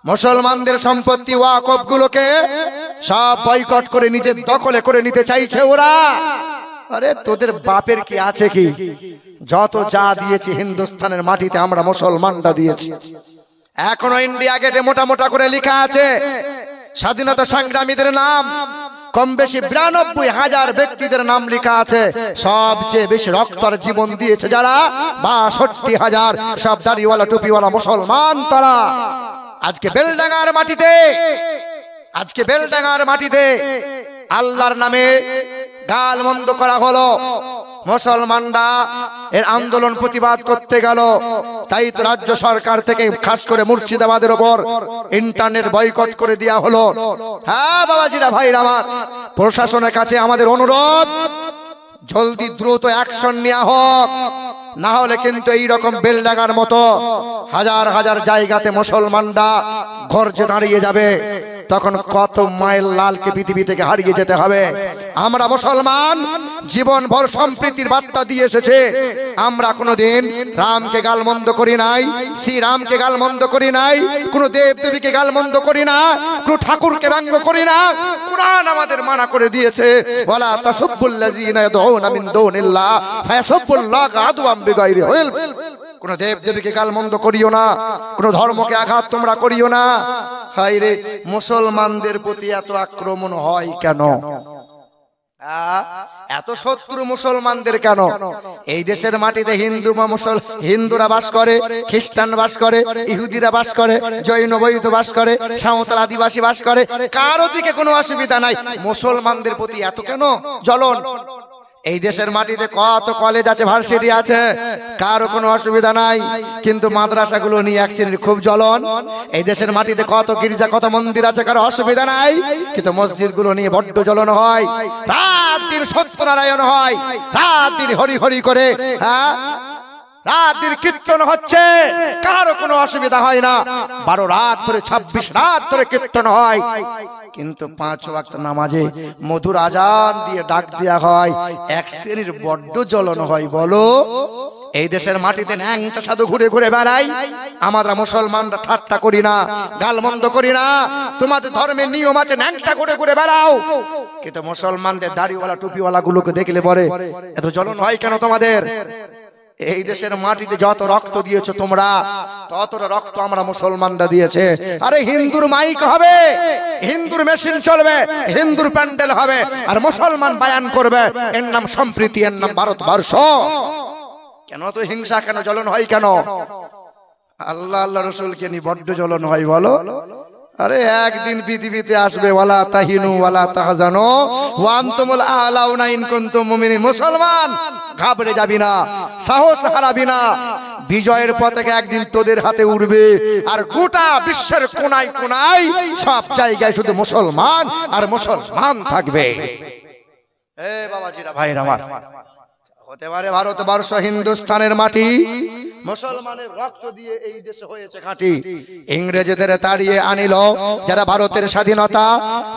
মুসলমানদের সম্পত্তি ওয়াকফ গুলোকে সব বয়কট করে নিজের দখলে করে নিতে চাইছে ওরা। আরে তোদের বাপের কি আছে কি? যত যা দিয়েছি হিন্দুস্তানের মাটিতে আমরা মুসলমানরা দিয়েছি। এখনো ইন্ডিয়া গেটে মোটা মোটা করে লেখা আছে স্বাধীনতা সংগ্রামীদের নাম। কম বেশি 92,000 ব্যক্তিদের নাম লেখা আছে। সবচেয়ে বেশি রক্ত আর জীবন দিয়েছে যারা 62,000 সব দাড়িওয়ালা টুপিওয়ালা মুসলমান তারা। আজকে বেলডাঙ্গার মাটিতে আল্লাহর নামে গাল মন্দ করা হলো। মুসলমানরা এর আন্দোলন প্রতিবাদ করতে গেল, তাই তো রাজ্য সরকার থেকে খাস করে মুর্শিদাবাদের উপর ইন্টারনেট বয়কট করে দেওয়া হলো। হ্যাঁ বাবাজিরা, ভাইরা আমার, প্রশাসনের কাছে আমাদের অনুরোধ, জলদি দ্রুত অ্যাকশন নেওয়া হোক, না হলে কিন্তু এইরকম বেলডাঙ্গার মতো হাজার হাজার জায়গাতে মুসলমানরা গর্জে দাঁড়িয়ে যাবে। তখন কত মাইল লালকে পৃথিবী থেকে হারিয়ে যেতে হবে। আমরা মুসলমান জীবন ভর সম্প্রীতির বার্তা দিয়ে এসেছে। আমরা কোনোদিন রামকে গালমন্দ করি নাই, শ্রীরামকে গালমন্দ করি নাই, কোন দেব দেবীকে গালমন্দ করি না, কোন ঠাকুরকে ব্যঙ্গ করি না। কুরআন আমাদের মানা করে দিয়েছে, ওয়ালা তাসুবুল্লাযিনা ইয়াদউনা মিন দুনিল্লাহ ফায়াসুবুল্লাহ আদওয়াম বিগাইরি ইলম। কোন দেব দেবীকে গালমন্দ করিও না, কোন ধর্মকে আঘাত তোমরা করিও না। হায় রে, মুসলমানদের প্রতি এত আক্রমণ হয় কেন? এত শত্রু মুসলমানদের কেন? এই দেশের মাটিতে হিন্দুরা বাস করে, খ্রিস্টান বাস করে, ইহুদিরা বাস করে, জৈন বৌদ্ধ বাস করে, সাঁওতাল আদিবাসী বাস করে, কারো দিকে কোনো অসুবিধা নাই। মুসলমানদের প্রতি এত কেন জ্বলন? এই দেশের মাটিতে কত কলেজ আছে, ভার্সিটি আছে, কারো কোনো অসুবিধা নাই, কিন্তু মাদ্রাসাগুলো নিয়ে এক শ্রেণীর খুব জ্বলন। এই দেশের মাটিতে কত গির্জা কত মন্দির আছে, কারো অসুবিধা নাই, কিন্তু মসজিদগুলো নিয়ে বড্ড জ্বলন হয়। রাত দিন সত্যনারায়ণ হয়, রাত দিন হরি হরি করে, হ্যাঁ রাত দিন কীর্তন হচ্ছে, কারো কোনো অসুবিধা হয় না। 12 রাত ধরে 26 রাত ধরে কীর্তন হয়, কিন্তু 5 ওয়াক্ত নামাজে মধুর আজান দিয়ে ডাক দেয়া হয়। এক শ্রেণীর বড্ড জ্বলন হয়। বলো, এই দেশের মাটিতে ন্যাংটা সাধু ঘুরে ঘুরে বেড়াই, আমরা মুসলমানরা ঠাট্টা করি না, গালমন্দ করি না। তোমাদের ধর্মের নিয়ম আছে, ন্যাংটা ঘুরে ঘুরে বেড়াও, কিন্তু মুসলমানদের দাড়িওয়ালা টুপিওয়ালা গুলোকে দেখলে পরে এত জ্বলন হয় কেন তোমাদের? এই দেশের মাটিতে যত রক্ত দিয়েছো তোমরা, ততটা রক্ত আমরা মুসলমানরা দিয়েছে। আরে হিন্দুর মাইক হবে, হিন্দুর মেশিন চলবে, হিন্দুর প্যান্ডেল হবে, আর মুসলমান বায়ান করবে, এর নাম সম্প্রীতি, এর নাম ভারতবর্ষ। কেন তো হিংসা, কেন জ্বলন হয় কেন? আল্লাহ আল্লাহ রসুলকে নিয়ে বড্ড জ্বলন হয়। বলো, আরে একদিন পৃথিবীতে আসবে, ওয়ালা তাহিনু ওয়ালা তাহজানু ওয়া আনতুমুল আ'লাউনা ইন কুনতুম মুমিনিন। মুসলমান ঘাবড়ে যাবি না, সাহস হারাবি না, বিজয়ের পতাকা একদিন তোদের হাতে উড়বে, আর গোটা বিশ্বের কোনায় কোনায় সব জায়গায় শুধু মুসলমান আর মুসলমান থাকবে। এ বাবাজিরা, ভাইরা আমার, হতে পারে ভারতবর্ষ হিন্দুস্তানের মাটি, মুসলমানের রক্ত দিয়ে এই দেশে হয়েছে ঘাঁটি। ইংরেজদের তাড়িয়ে আনিল যারা ভারতের স্বাধীনতা,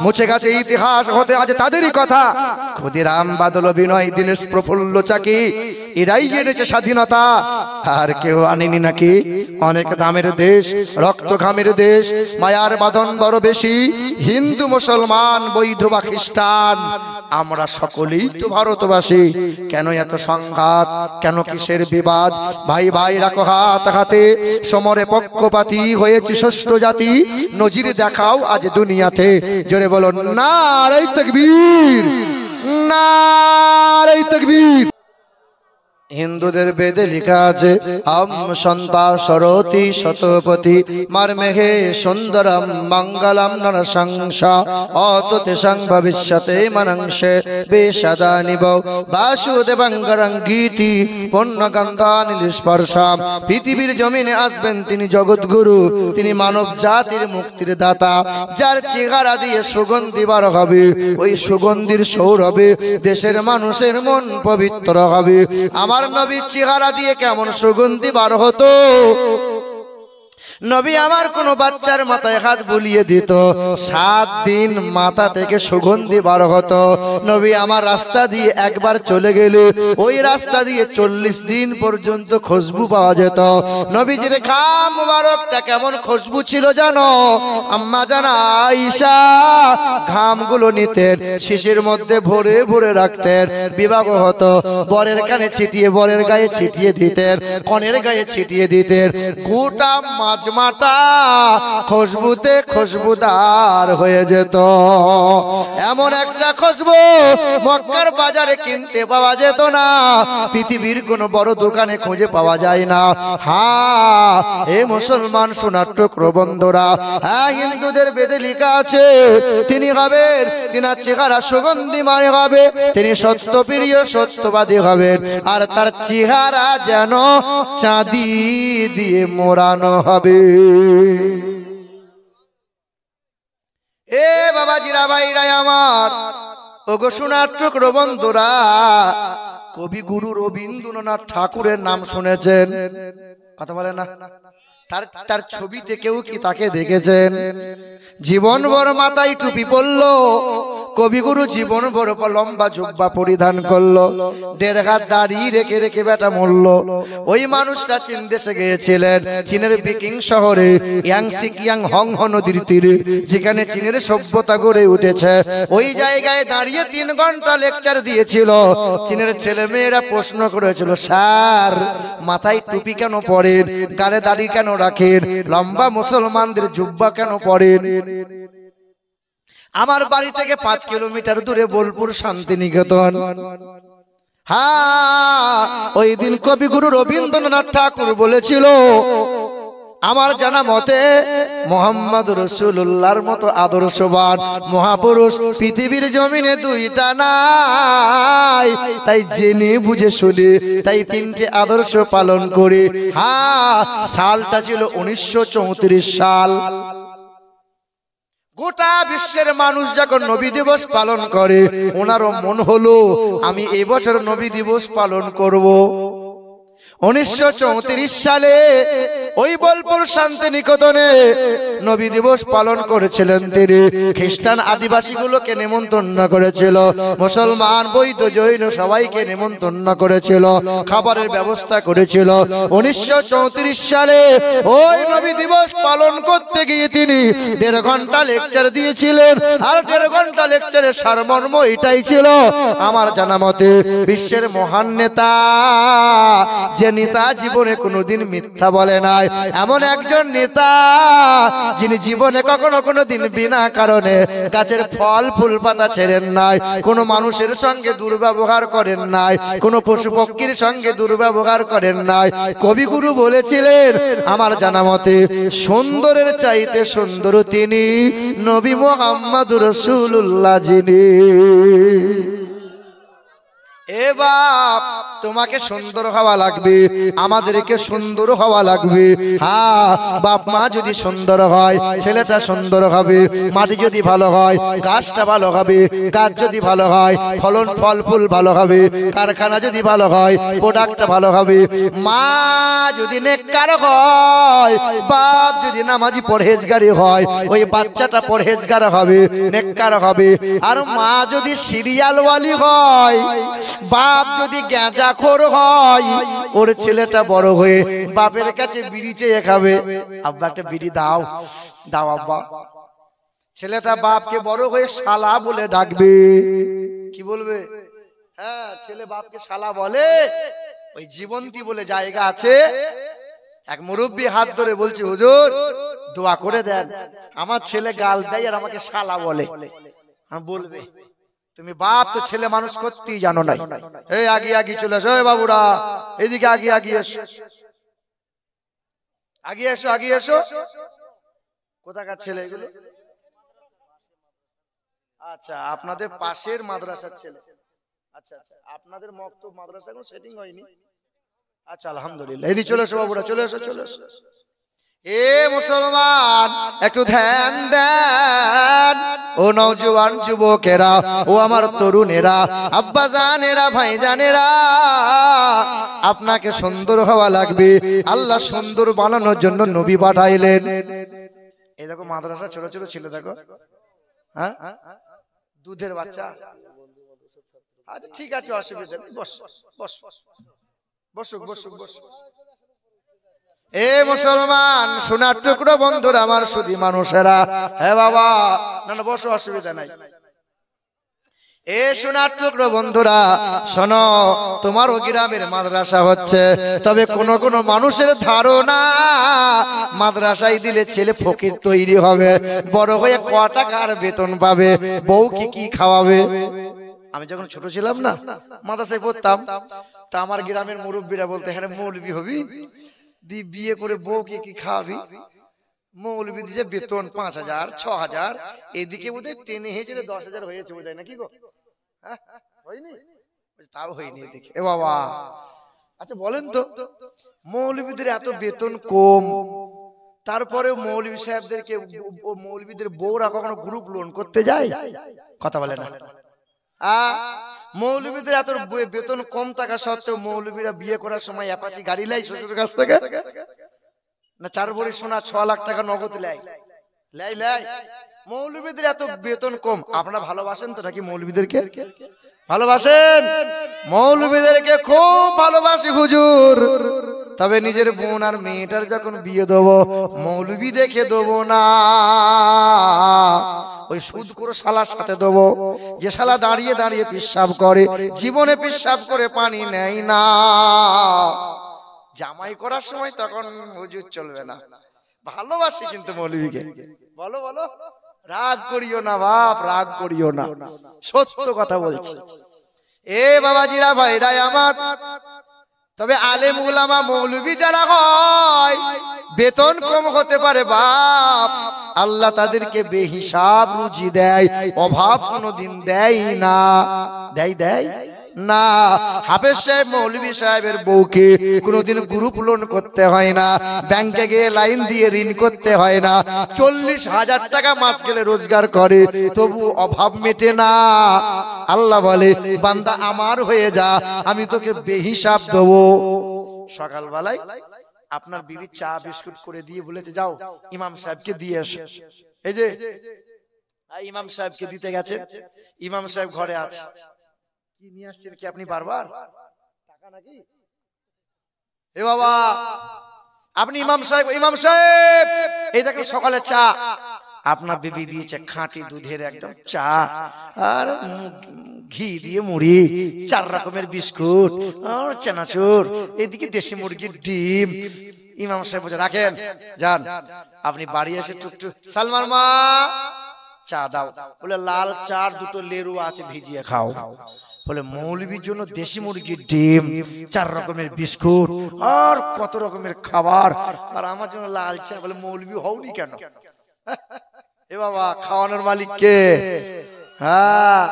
মুছে গেছে ইতিহাস হতে আজ তাদেরই কথা। ক্ষুদিরাম বাদল বিনয় দীনেশ প্রফুল্ল চাকি, এরাই এনেছে স্বাধীনতা, আর কেউ আনেনি নাকি? অনেক দামের দেশ, রক্ত ঘামের দেশ, মায়ার বাঁধন বড় বেশি। হিন্দু মুসলমান বৈধ বা খ্রিস্টান, আমরা সকলেই তো ভারতবাসী। কেন এত সংঘাত, কেন কিসের বিবাদ? ভাই ভাই রাখো হাত হাতে, সমরে পক্ষপাতী হয়েছে ষষ্ঠ জাতি। নজির দেখাও আজ দুনিয়াতে, জোরে বলো নারে তাকবীর, নারে তাকবীর। হিন্দুদের বেদে লেখা আছে, আম সন্তা সরতি শতপতি মারমেঘে সুন্দরম মঙ্গলম নরসংসা অততে সং ভবিষ্যতে মনংসে বেশদানি বৌ বাসুদেবঙ্গরং গীতি পুণ্যগন্ধানিল স্পর্শাম। পৃথিবীর জমিনে আসবেন তিনি জগৎগুরু, তিনি মানব জাতির মুক্তির দাতা, যার চেহারা দিয়ে সুগন্ধি বার হবে, ওই সুগন্ধির সৌরভে দেশের মানুষের মন পবিত্র হবে। আমার নবীর চেহারা দিয়ে কেমন সুগন্ধি বার হতো, নবী আমার কোন বাচ্চার মাথায় হাত বুলিয়ে দিত, 7 দিন মাথা থেকে সুগন্ধি বার হতো। নবী আমার রাস্তা দিয়ে একবার চলে গেলে ওই রাস্তা দিয়ে 40 দিন পর্যন্ত খুশবু পাওয়া যেত। নবীজির ঘাম মুবারকটা কেমন খুশবু ছিল জানো? আম্মা জান আয়েশা ঘামগুলো নিতেন, শিশির মধ্যে ভরে ভরে রাখতেন। বিবাহ হতো, বরের কানে ছিটিয়ে বরের গায়ে ছিটিয়ে দিতেন, কনের গায়ে ছিটিয়ে দিতেন। গোটা মাজমাটা খুশবুতে খুশবুদার হয়ে যেত। এমন একটা খুশবু মক্কার বাজারে কিনতে পাওয়া যেত না, পৃথিবীর কোন বড় দোকানে খুঁজে পাওয়া যায় না। হ্যাঁ এ মুসলমান সোনার টুকরো বন্ধুরা, হ্যাঁ হিন্দুদের বেদে লেখা আছে তিনি হবেন, তিনার চেহারা সুগন্ধিময় হবে, তিনি সত্যপ্রিয় সত্যবাদী হবেন, আর তার চেহারা যেন চাঁদি দিয়ে মোড়ানো হবে। এ বাবাজিরা ভাইরা আমার, ওগো সোনার টুকরো বন্ধুরা, কবিগুরু রবীন্দ্রনাথ ঠাকুরের নাম শুনেছেন? কথা বলে না? তার ছবিতে কেউ কি তাকে দেখেছেন? জীবনভর মাথায় টুপি পরলো, কবিগুরু জীবনভর লম্বা জুব্বা পরিধান করলো, 1.5 হাত দাড়ি রেখে রেখে বেটা মরল। ওই মানুষটা চীন দেশে গিয়েছিলেন, চীনের বেকিং শহরে ইয়াংসিকিয়াং হংহ নদীর তীরে, যেখানে চীনের সভ্যতা গড়ে উঠেছে। ওই জায়গায় দাঁড়িয়ে 3 ঘন্টা লেকচার দিয়েছিল। চীনের ছেলে মেয়েরা প্রশ্ন করেছিল, স্যার মাথায় টুপি কেন পরেন, গালে দাড়ি কেন রাখেন, লম্বা মুসলমানদের জুব্বা কেন পরেন? আমার বাড়ি থেকে 5 কিলোমিটার দূরে বোলপুর শান্তিনিকেতন। হ্যাঁ ওই দিন কবিগুরু রবীন্দ্রনাথ ঠাকুর বলেছিল, আমার জানা মতে মোহাম্মদ রাসূলুল্লাহর মতো আদর্শবান মহাপুরুষ পৃথিবীর জমিনে 2টা নাই। তাই জেনে বুঝে শুনে তাই 3টে আদর্শ পালন করে। হ্যাঁ সালটা ছিল 1934 সাল। গোটা বিশ্বের মানুষ যখন নবী দিবস পালন করে, ওনারও মন হলো আমি এই বছর নবী দিবস পালন করব। 1934 সালে ওই বোলপুর শান্তিনিকেতনে নবী দিবস পালন করেছিলেন তিনি। খ্রিস্টান আদিবাসীগুলোকে নেমন্তন্ন করেছিল, মুসলমান বৌদ্ধ জৈন সবাইকে নেমন্তন্ন করেছিল, খাবারের ব্যবস্থা করেছিল। 1934 সালে ওই নবী দিবস পালন করতে গিয়ে তিনি 1.5 ঘন্টা লেকচার দিয়েছিলেন। আর 1.5 ঘন্টা লেকচারের সারমর্ম এটাই ছিল, আমার জানা মতে বিশ্বের মহান নেতা, যে নেতা জীবনে কোনোদিন মিথ্যা বলে নাই, এমন একজন নেতা যিনি জীবনে কখনো কোনোদিন বিনা কারণে গাছের ফল ফুল পাতা ছেড়েন নাই, কোনো মানুষের সঙ্গে দুর্ব্যবহার করেন নাই, কোনো পশু পক্ষীর সঙ্গে দুর্ব্যবহার করেন নাই। কবিগুরু বলেছিলেন, আমার জানা মতে সুন্দরের চাইতে সুন্দর তিনি, নবী মুহাম্মদ রাসূলুল্লাহ যিনি। এ বাপ তোমাকে সুন্দর হওয়া লাগবে, আমাদেরকে সুন্দর হওয়া লাগবে। হ্যাঁ বাপ মা যদি সুন্দর হয় ছেলেটা সুন্দর হবে, মাটি যদি ভালো হয় গাছটা ভালো হবে, গাছ যদি ভালো হয় ফলন ফল ফুল ভালো হবে, কারখানা যদি ভালো হয় প্রোডাক্টটা ভালো হবে। মা যদি নেককার হয়, বাপ যদি নামাজি পরহেজগারি হয়, ওই বাচ্চাটা পরহেজগার হবে, নেককার হবে। আর মা যদি সিরিয়ালওয়ালি হয়, বাপ যদি গাঁজাখোর হয়, ওর ছেলেটা বড় হয়ে বাপের কাছে বিড়ি চেয়ে খাবে, আব্বা একটা বিড়ি দাও, দাও আব্বা। ছেলেটা বাপকে বড় হয়ে শালা বলে ডাকবে। কি বলবে? হ্যাঁ ছেলে বাপকে শালা বলে। ওই জীবন্তী বলে জায়গা আছে, এক মুরব্বী হাত ধরে বলছে, হুজুর দোয়া করে দেন, আমার ছেলে গাল দেয় আর আমাকে শালা বলে। বলবে তুমি বাপ তো ছেলে মানুষ করতেই জানো না। এই আগে আগে চলে এসো, বাবুরা এদিকে আগে আগে এসো, আগে এসো, আগে এসো। কোথাকার ছেলে এগুলো? আচ্ছা আপনাদের পাশের মাদ্রাসার ছেলে। আচ্ছা আচ্ছা আপনাদের মক্তব মাদ্রাসা কোনো সেটিং হয়নি? আচ্ছা আলহামদুলিল্লাহ, এদিকে চলে এসো বাবুরা, চলে এসো, চলে এসো। এ মুসলমান একটু ধ্যান দেন, ও নওজোয়ান যুবকেরা, ও আমার তরুণেরা, আব্বাজানেরা, ভাইজানেরা, আপনাকে সুন্দর হওয়া লাগবে। আল্লাহ সুন্দর বানানোর জন্য নবী পাঠাইলেন। এই দেখো মাদ্রাসা ছোট ছোট ছিল, দেখো, হ্যাঁ, দুধের বাচ্চা। আচ্ছা ঠিক আছে, অসুবিধা নেই, বস বস বসুক বসুক বসুক। এ মুসলমান সোনার টুকরো বন্ধুরা, আমার সুধী মানুষেরা, হ্যাঁ বাবা, না না বসো, অসুবিধা নাই। এ সোনার টুকরো বন্ধুরা শোনো, তোমারও গ্রামের মাদ্রাসা হচ্ছে, তবে কোন কোন মানুষের ধারণা মাদ্রাসায় দিলে ছেলে ফকির তৈরি হবে, বড় হয়ে ক টাকার বেতন পাবে, বউ কি খাওয়াবে। আমি যখন ছোট ছিলাম না, মাদ্রাসায় পড়তাম, তা আমার গ্রামের মুরব্বীরা বলতে, হ্যাঁ মৌলবি হবি, দি বিয়ে করে বউকে কি খাওয়াবি। মৌলবি দিয়ে বেতন 5,000 6,000, এদিকে বোধহয় টেনে হেঁচে 10,000 হয়েছে বোধহয়, নাকি গো? হ্যাঁ হয়নি, তাও হয়নি এদিকে। এ বাবা, আচ্ছা বলেন তো, মৌলবিদের এত বেতন কম, তারপরে মৌলবি সাহেবদেরকে, মৌলবিদের বউরা কখনো গ্রুপ লোন করতে যায়? কথা বলে না। মৌলবীদের এত বেতন কম থাকা সত্ত্বেও মৌলবীরা বিয়ে করার সময় অ্যাপাচি গাড়ি লাই শ্বশুরের কাছ থেকে, না 4 ভরি সোনা 6 লাখ টাকা নগদ লাই লাই লাই। মৌলবীদের এত বেতন কম, আপনারা ভালোবাসেন তো নাকি মৌলবীদেরকে? ভালোবাসেন? মৌলবীদেরকে খুব ভালোবাসি হুজুর, তবে নিজের বোন আর মেয়েটার যখন বিয়ে দেবো, মৌলবী দেখে দেবো না, ওই সুদ করে শালার সাথে দেবো, যে শালা দাঁড়িয়ে দাঁড়িয়ে পেশাব করে, জীবনে পেশাব করে পানি নেয় না। জামাই করার সময় তখন হুজুর চলবে না। ভালোবাসি কিন্তু মৌলবীকে। বলো বলো, রাগ করিও না বাপ, রাগ করিও না, সত্য কথা বলছি। এ বাবাজিরা, ভাইরাই আমার, তবে আলেম উলামা মৌলবী যারা হয়, বেতন কম হতে পারে বাপ, আল্লাহ তাদেরকে বেহিসাব রুজি দেয়, অভাব কোনোদিন দেয় না। দেয় দেয় না। হাফেজ সাহেব মৌলবী সাহেবের বউকে কোনোদিন গ্রুপ লোন করতে হয় না, ব্যাংকে গিয়ে লাইন দিয়ে ঋণ করতে হয় না, 40,000 টাকা মাস গেলে রোজগার করে, তবু অভাব মেটে না। আল্লাহ বলে, বান্দা আমার হয়ে যা, আমি তোকে বেহিসাব দেবো। সকালবেলায় আপনার বিবি চা বিস্কুট করে দিয়ে বলেছে, যাও ইমাম সাহেবকে দিয়ে এসো। এই যে ইমাম সাহেবকে দিতে গেছে, ইমাম সাহেব ঘরে আছে। কি নিয়ে আসছেন কি আপনি বারবার? টাকা নাকি? এ বাবা, আপনি ইমাম সাহেব, ইমাম সাহেব এই দেখেন সকালে চা আপনার বিবি দিয়েছে, খাঁটি দুধের একদম চা, আর ঘি দিয়ে মুড়ি, 4 রকমের বিস্কুট আর চানাচুর, এদিকে দেশি মুরগির ডিম। ইমাম সাহেব বলে, রাখেন, যান আপনি বাড়ি এসে টুকটুক, সালমার মা চা দাও। বলে, লাল চার 2টো লেরু আছে, ভিজিয়ে খাও। বলে, মৌলবীর জন্য দেশি মুরগির ডিম, 4 রকমের বিস্কুট আর কত রকমের খাবার, আর আমার জন্য লাল চা। বলে, মৌলবী হওনি কেন? এ বাবা, খাওয়ানোর মালিক কে? হ্যাঁ,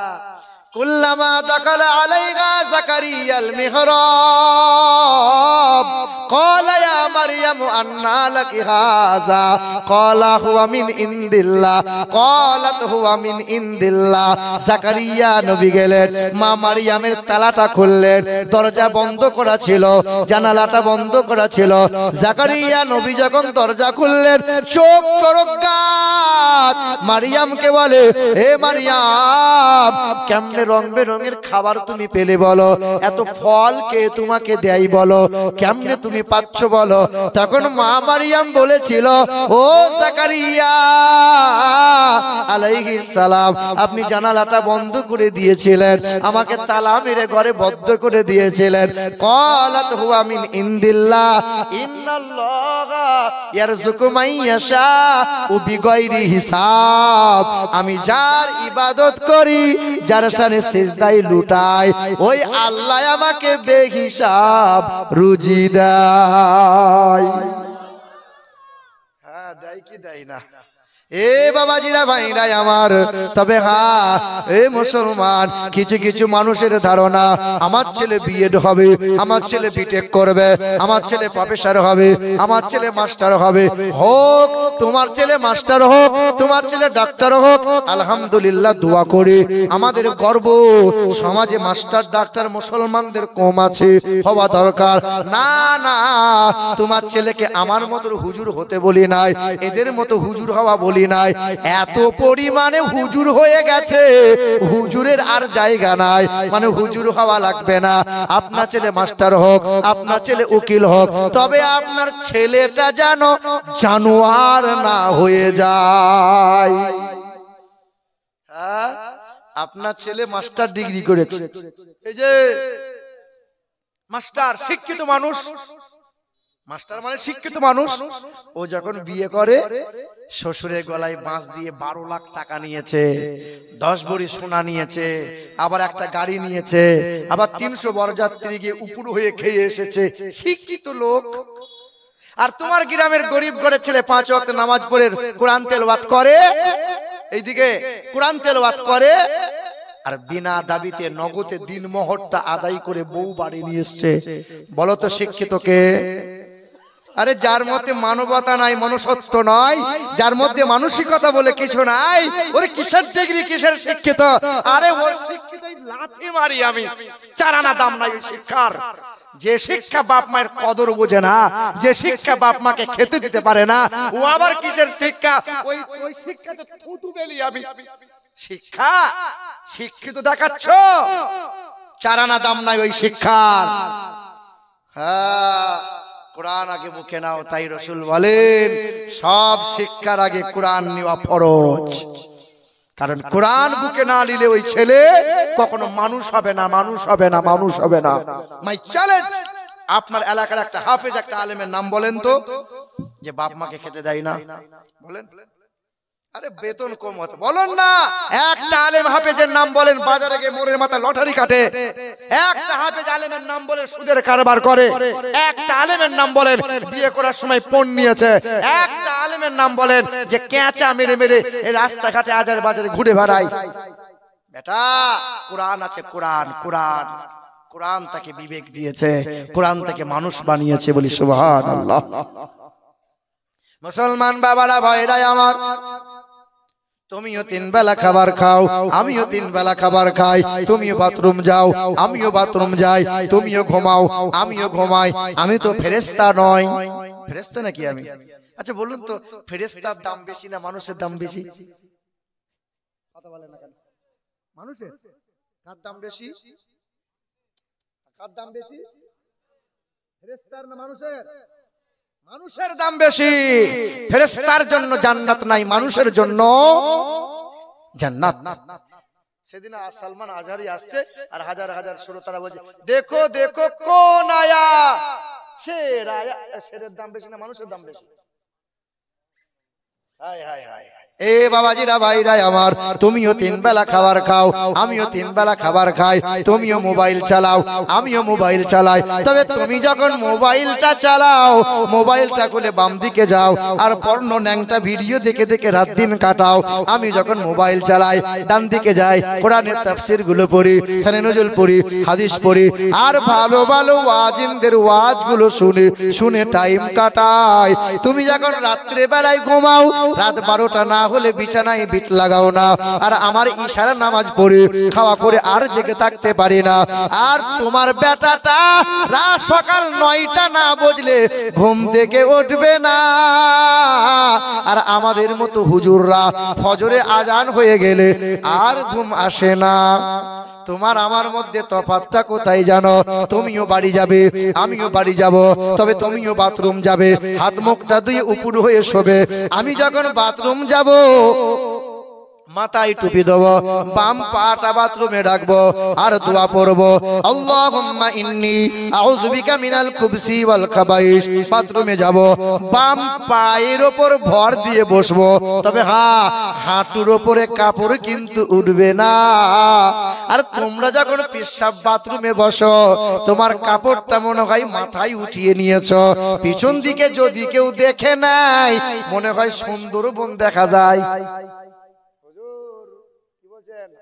কুল্লামা দাখালা আলাইহা যাকারিয়াল মিহরাব ক্বালা ইয়া মারইয়াম আন্না লাকি হাযা ক্বালা হুয়া মিন ইনদিল্লাহ ক্বালাত হুয়া মিন ইনদিল্লাহ। যাকারিয়া নবী গেলেন, মা মারইয়ামের তালাটা খুললেন, দরজা বন্ধ করা ছিল, জানালাটা বন্ধ করা ছিল। যাকারিয়া নবী যখন দরজা খুললেন, চোখ চরকাত মারইয়ামকে বলে, হে মারইয়াম, কেমনে রং বেরঙের খাবার তুমি পেলে বলো, এত ফল কে তোমাকে দেয় বলো, কেমনে তুমি পাচ্ছ বলো। তখন মা মারইয়াম বলেছিল, ও যাকারিয়া আলাইহিস সালাম, আপনি জানালাটা বন্ধ করে দিয়েছিলেন, আমাকে তালা মেরে ঘরে বদ্ধ করে দিয়েছিলেন। ক্বালাত হুয়া মিন ইনদিল্লাহ ইন্নাল্লাহা ইয়ারযুকু মান ইয়াশাউ বিগাইরি হিসাব। আমি যার ইবাদত করি, যার সামনে সিজদায় লুটাই, ওই আল্লাহ আমাকে বেহিসাব রুজি দেয়। হ্যাঁ, দেয় কি দেয় না? এ বাবাজিরা ভাইরা আমার, তবে হ্যাঁ এ মুসলমান, কিছু কিছু মানুষের ধারণা আমার ছেলে বিএড হবে, আমার ছেলে বিটেক করবে, আমার ছেলে প্রফেসর হবে, আমার ছেলে মাস্টার হবে। হোক, তোমার ছেলে মাস্টার হোক, তোমার ছেলে ডাক্তার হোক, আলহামদুলিল্লাহ, দোয়া করি। আমাদের গর্ব, সমাজে মাস্টার ডাক্তার মুসলমানদের কম আছে, হওয়া দরকার। না না, তোমার ছেলেকে আমার মতো হুজুর হতে বলি নাই, এদের মতো হুজুর হওয়া বলি নাই। এত পরিমাণে হুজুর হয়ে গেছে, হুজুরের আর জায়গা নাই, মানে হুজুর হওয়া লাগবে না। আপনার ছেলে মাস্টার হোক, আপনার ছেলে উকিল হোক, তবে আপনার ছেলেটা যেন জানোয়ার না হয়ে যায়। আপনার ছেলে মাস্টার ডিগ্রি করেছে, এই যে মাস্টার, শিক্ষিত মানুষ, মাস্টার মানে শিক্ষিত মানুষ। ও যখন বিয়ে করে, শ্বশুরের গলায় বাঁশ দিয়ে 12 লাখ টাকা নিয়েছে, 10 ভরি সোনা নিয়েছে, আবার একটা গাড়ি নিয়েছে, আবার 300 বরযাত্রী গিয়ে উপর হয়ে খেয়ে এসেছে। শিক্ষিত লোক। আর তোমার গ্রামের গরিব ঘরের ছেলে 5 ওয়াক্ত নামাজ পড়ে কোরআন তেলাওয়াত করে, এইদিকে কোরআন তেলাওয়াত করে, আর বিনা দাবিতে নগদে দিন মোহরটা আদায় করে বউ বাড়ি নিয়ে এসছে। বলো তো শিক্ষিত কে? আরে যার মধ্যে মানবতা নাই, মনুষ্যত্ব নয়, যার মধ্যে মানসিকতা বলে কিছু নাই, ওরে কিসের ডিগ্রি, কিসের শিক্ষিত? আরে ওর শিক্ষিত লাথি মারি আমি, 4 আনা দাম নাই ওই শিক্ষার। যে শিক্ষা বাপ মায়ের কদর বোঝে না, যে শিক্ষা বাপ মাকে খেতে দিতে পারে না, ও আবার কিসের শিক্ষা? ওই শিক্ষাতে থুতু বেলি আমি। শিক্ষা শিক্ষিত দেখাচ্ছ, 4 আনা দাম নাই ওই শিক্ষার। হ্যাঁ, কোরআন আগে মুখে নাও, তাই রাসূল বলেন সব শিক্ষার আগে কোরআন নেওয়া ফরজ। কারণ কোরআন বুকে না নিলে ওই ছেলে কখনো মানুষ হবে না, মানুষ হবে না, মানুষ হবে না। মাই চ্যালেঞ্জ, আপনার এলাকার একটা হাফেজ, একটা আলেমের নাম বলেন তো, যে বাপ মাকে খেতে দেয় না। বলেন। আরে বেতন কম হতো, বলুন না। একটা আলেম হাফেজের নাম বলেন, বাজারে গিয়ে মোড়ের মাথা লটারি কাটে। একটা হাফেজ আলেমের নাম বলেন, সুদের কারবার করে। একটা আলেমের নাম বলেন, বিয়ে করার সময় পণ নিয়েছে। একটা আলেমের নাম বলেন, যে কেঁচা মেরে মেরে এই রাস্তাঘাটে আজার বাজারে ঘুরে বেড়ায়। বেটা, কোরআন আছে, কোরআন, কোরআন, কোরআন তাকে বিবেক দিয়েছে, কোরআন তাকে মানুষ বানিয়েছে, বলি সুবহানাল্লাহ। মুসলমান বাবারা, ভাইরাই আমার, তুমিও 3 বেলা খাবার খাও, আমিও 3 বেলা খাবার খাই। তুমিও বাথরুম যাও, আমিও বাথরুম যাই। তুমিও ঘুমাও, আমিও ঘুমাই। আমি তো ফেরেশতা নই। ফেরেশতা নাকি আমি? আচ্ছা বলুন তো, ফেরেশতার দাম বেশি না মানুষের দাম বেশি? কথা বলেন না কেন? মানুষের কার দাম বেশি? কার দাম বেশি? ফেরেশতার না মানুষের? মানুষের দাম বেশি। ফেরেশতার জন্য জান্নাত নাই, মানুষের জন্য জান্নাত। সেদিন সালমান আজহারি আসছে, আর হাজার হাজার শ্রোতারা বলছে, দেখো দেখো কোন আয়া, শের আয়া। শেরের দাম বেশি না মানুষের দাম বেশি? হায় হায় হায়। এ বাবাজিরা, ভাইরা আমার, তুমিও 3 বেলা খাবার খাও, আমিও 3 বেলা খাবার খাই। তুমিও মোবাইল চালাও, আমিও মোবাইল চালাই। তবে তুমি যখন মোবাইলটা চালাও, মোবাইলটা খুলে বাম দিকে যাও আর পর্ন ন্যাংটা ভিডিও দেখে দেখে রাত দিন কাটাও। আমি যখন মোবাইল চালাই, ডান দিকে যাই, কোরআনের তাফসীর গুলো পড়ি, শানে নজুল পড়ি, হাদিস পড়ি, আর ভালো ভালো ওয়াজিনদের ওয়াজ গুলো শুনে শুনে টাইম কাটাই। তুমি যখন রাত্রে বেলায় ঘুমাও, রাত 12টা না হলে বিছানায় বিট লাগাও না। আর আমার ইশারা নামাজ পড়ে খাওয়া করে আর জেগে থাকতে পারি না। আর তোমার বেটাটা রাত সকাল 9টা না বজলে ঘুম থেকে উঠবে না। আর আমাদের মতো হুজুররা ফজরে আজান হয়ে গেলে আর ঘুম আসে না। তোমার আমার মধ্যে তফাৎটা কোথায় জানো? তুমিও বাড়ি যাবে, আমিও বাড়ি যাব, তবে তুমিও বাথরুম যাবে, হাত মুখটা ধুয়ে উপর হয়ে শোবে। আমি যখন বাথরুম যাব, মাথায় টুপি দেবো, বাম পাটা বাথরুমে রাখবো আর দোয়া পড়বো, আল্লাহুম্মা ইন্নী আউযু বিকা মিনাল খুবসি ওয়াল খাবাইস। বাথরুমে যাব, বাম পায়ের ওপর ভর দিয়ে বসবো, তবে হ্যাঁ হাঁটুর ওপরে কাপড় কিন্তু উঠবে না। আর তোমরা যখন পেশাব বাথরুমে বসো, তোমার কাপড়টা মনে হয় মাথায় উঠিয়ে নিয়েছো, পিছন দিকে যদি কেউ দেখে নাই মনে হয় সুন্দরবন দেখা যায়।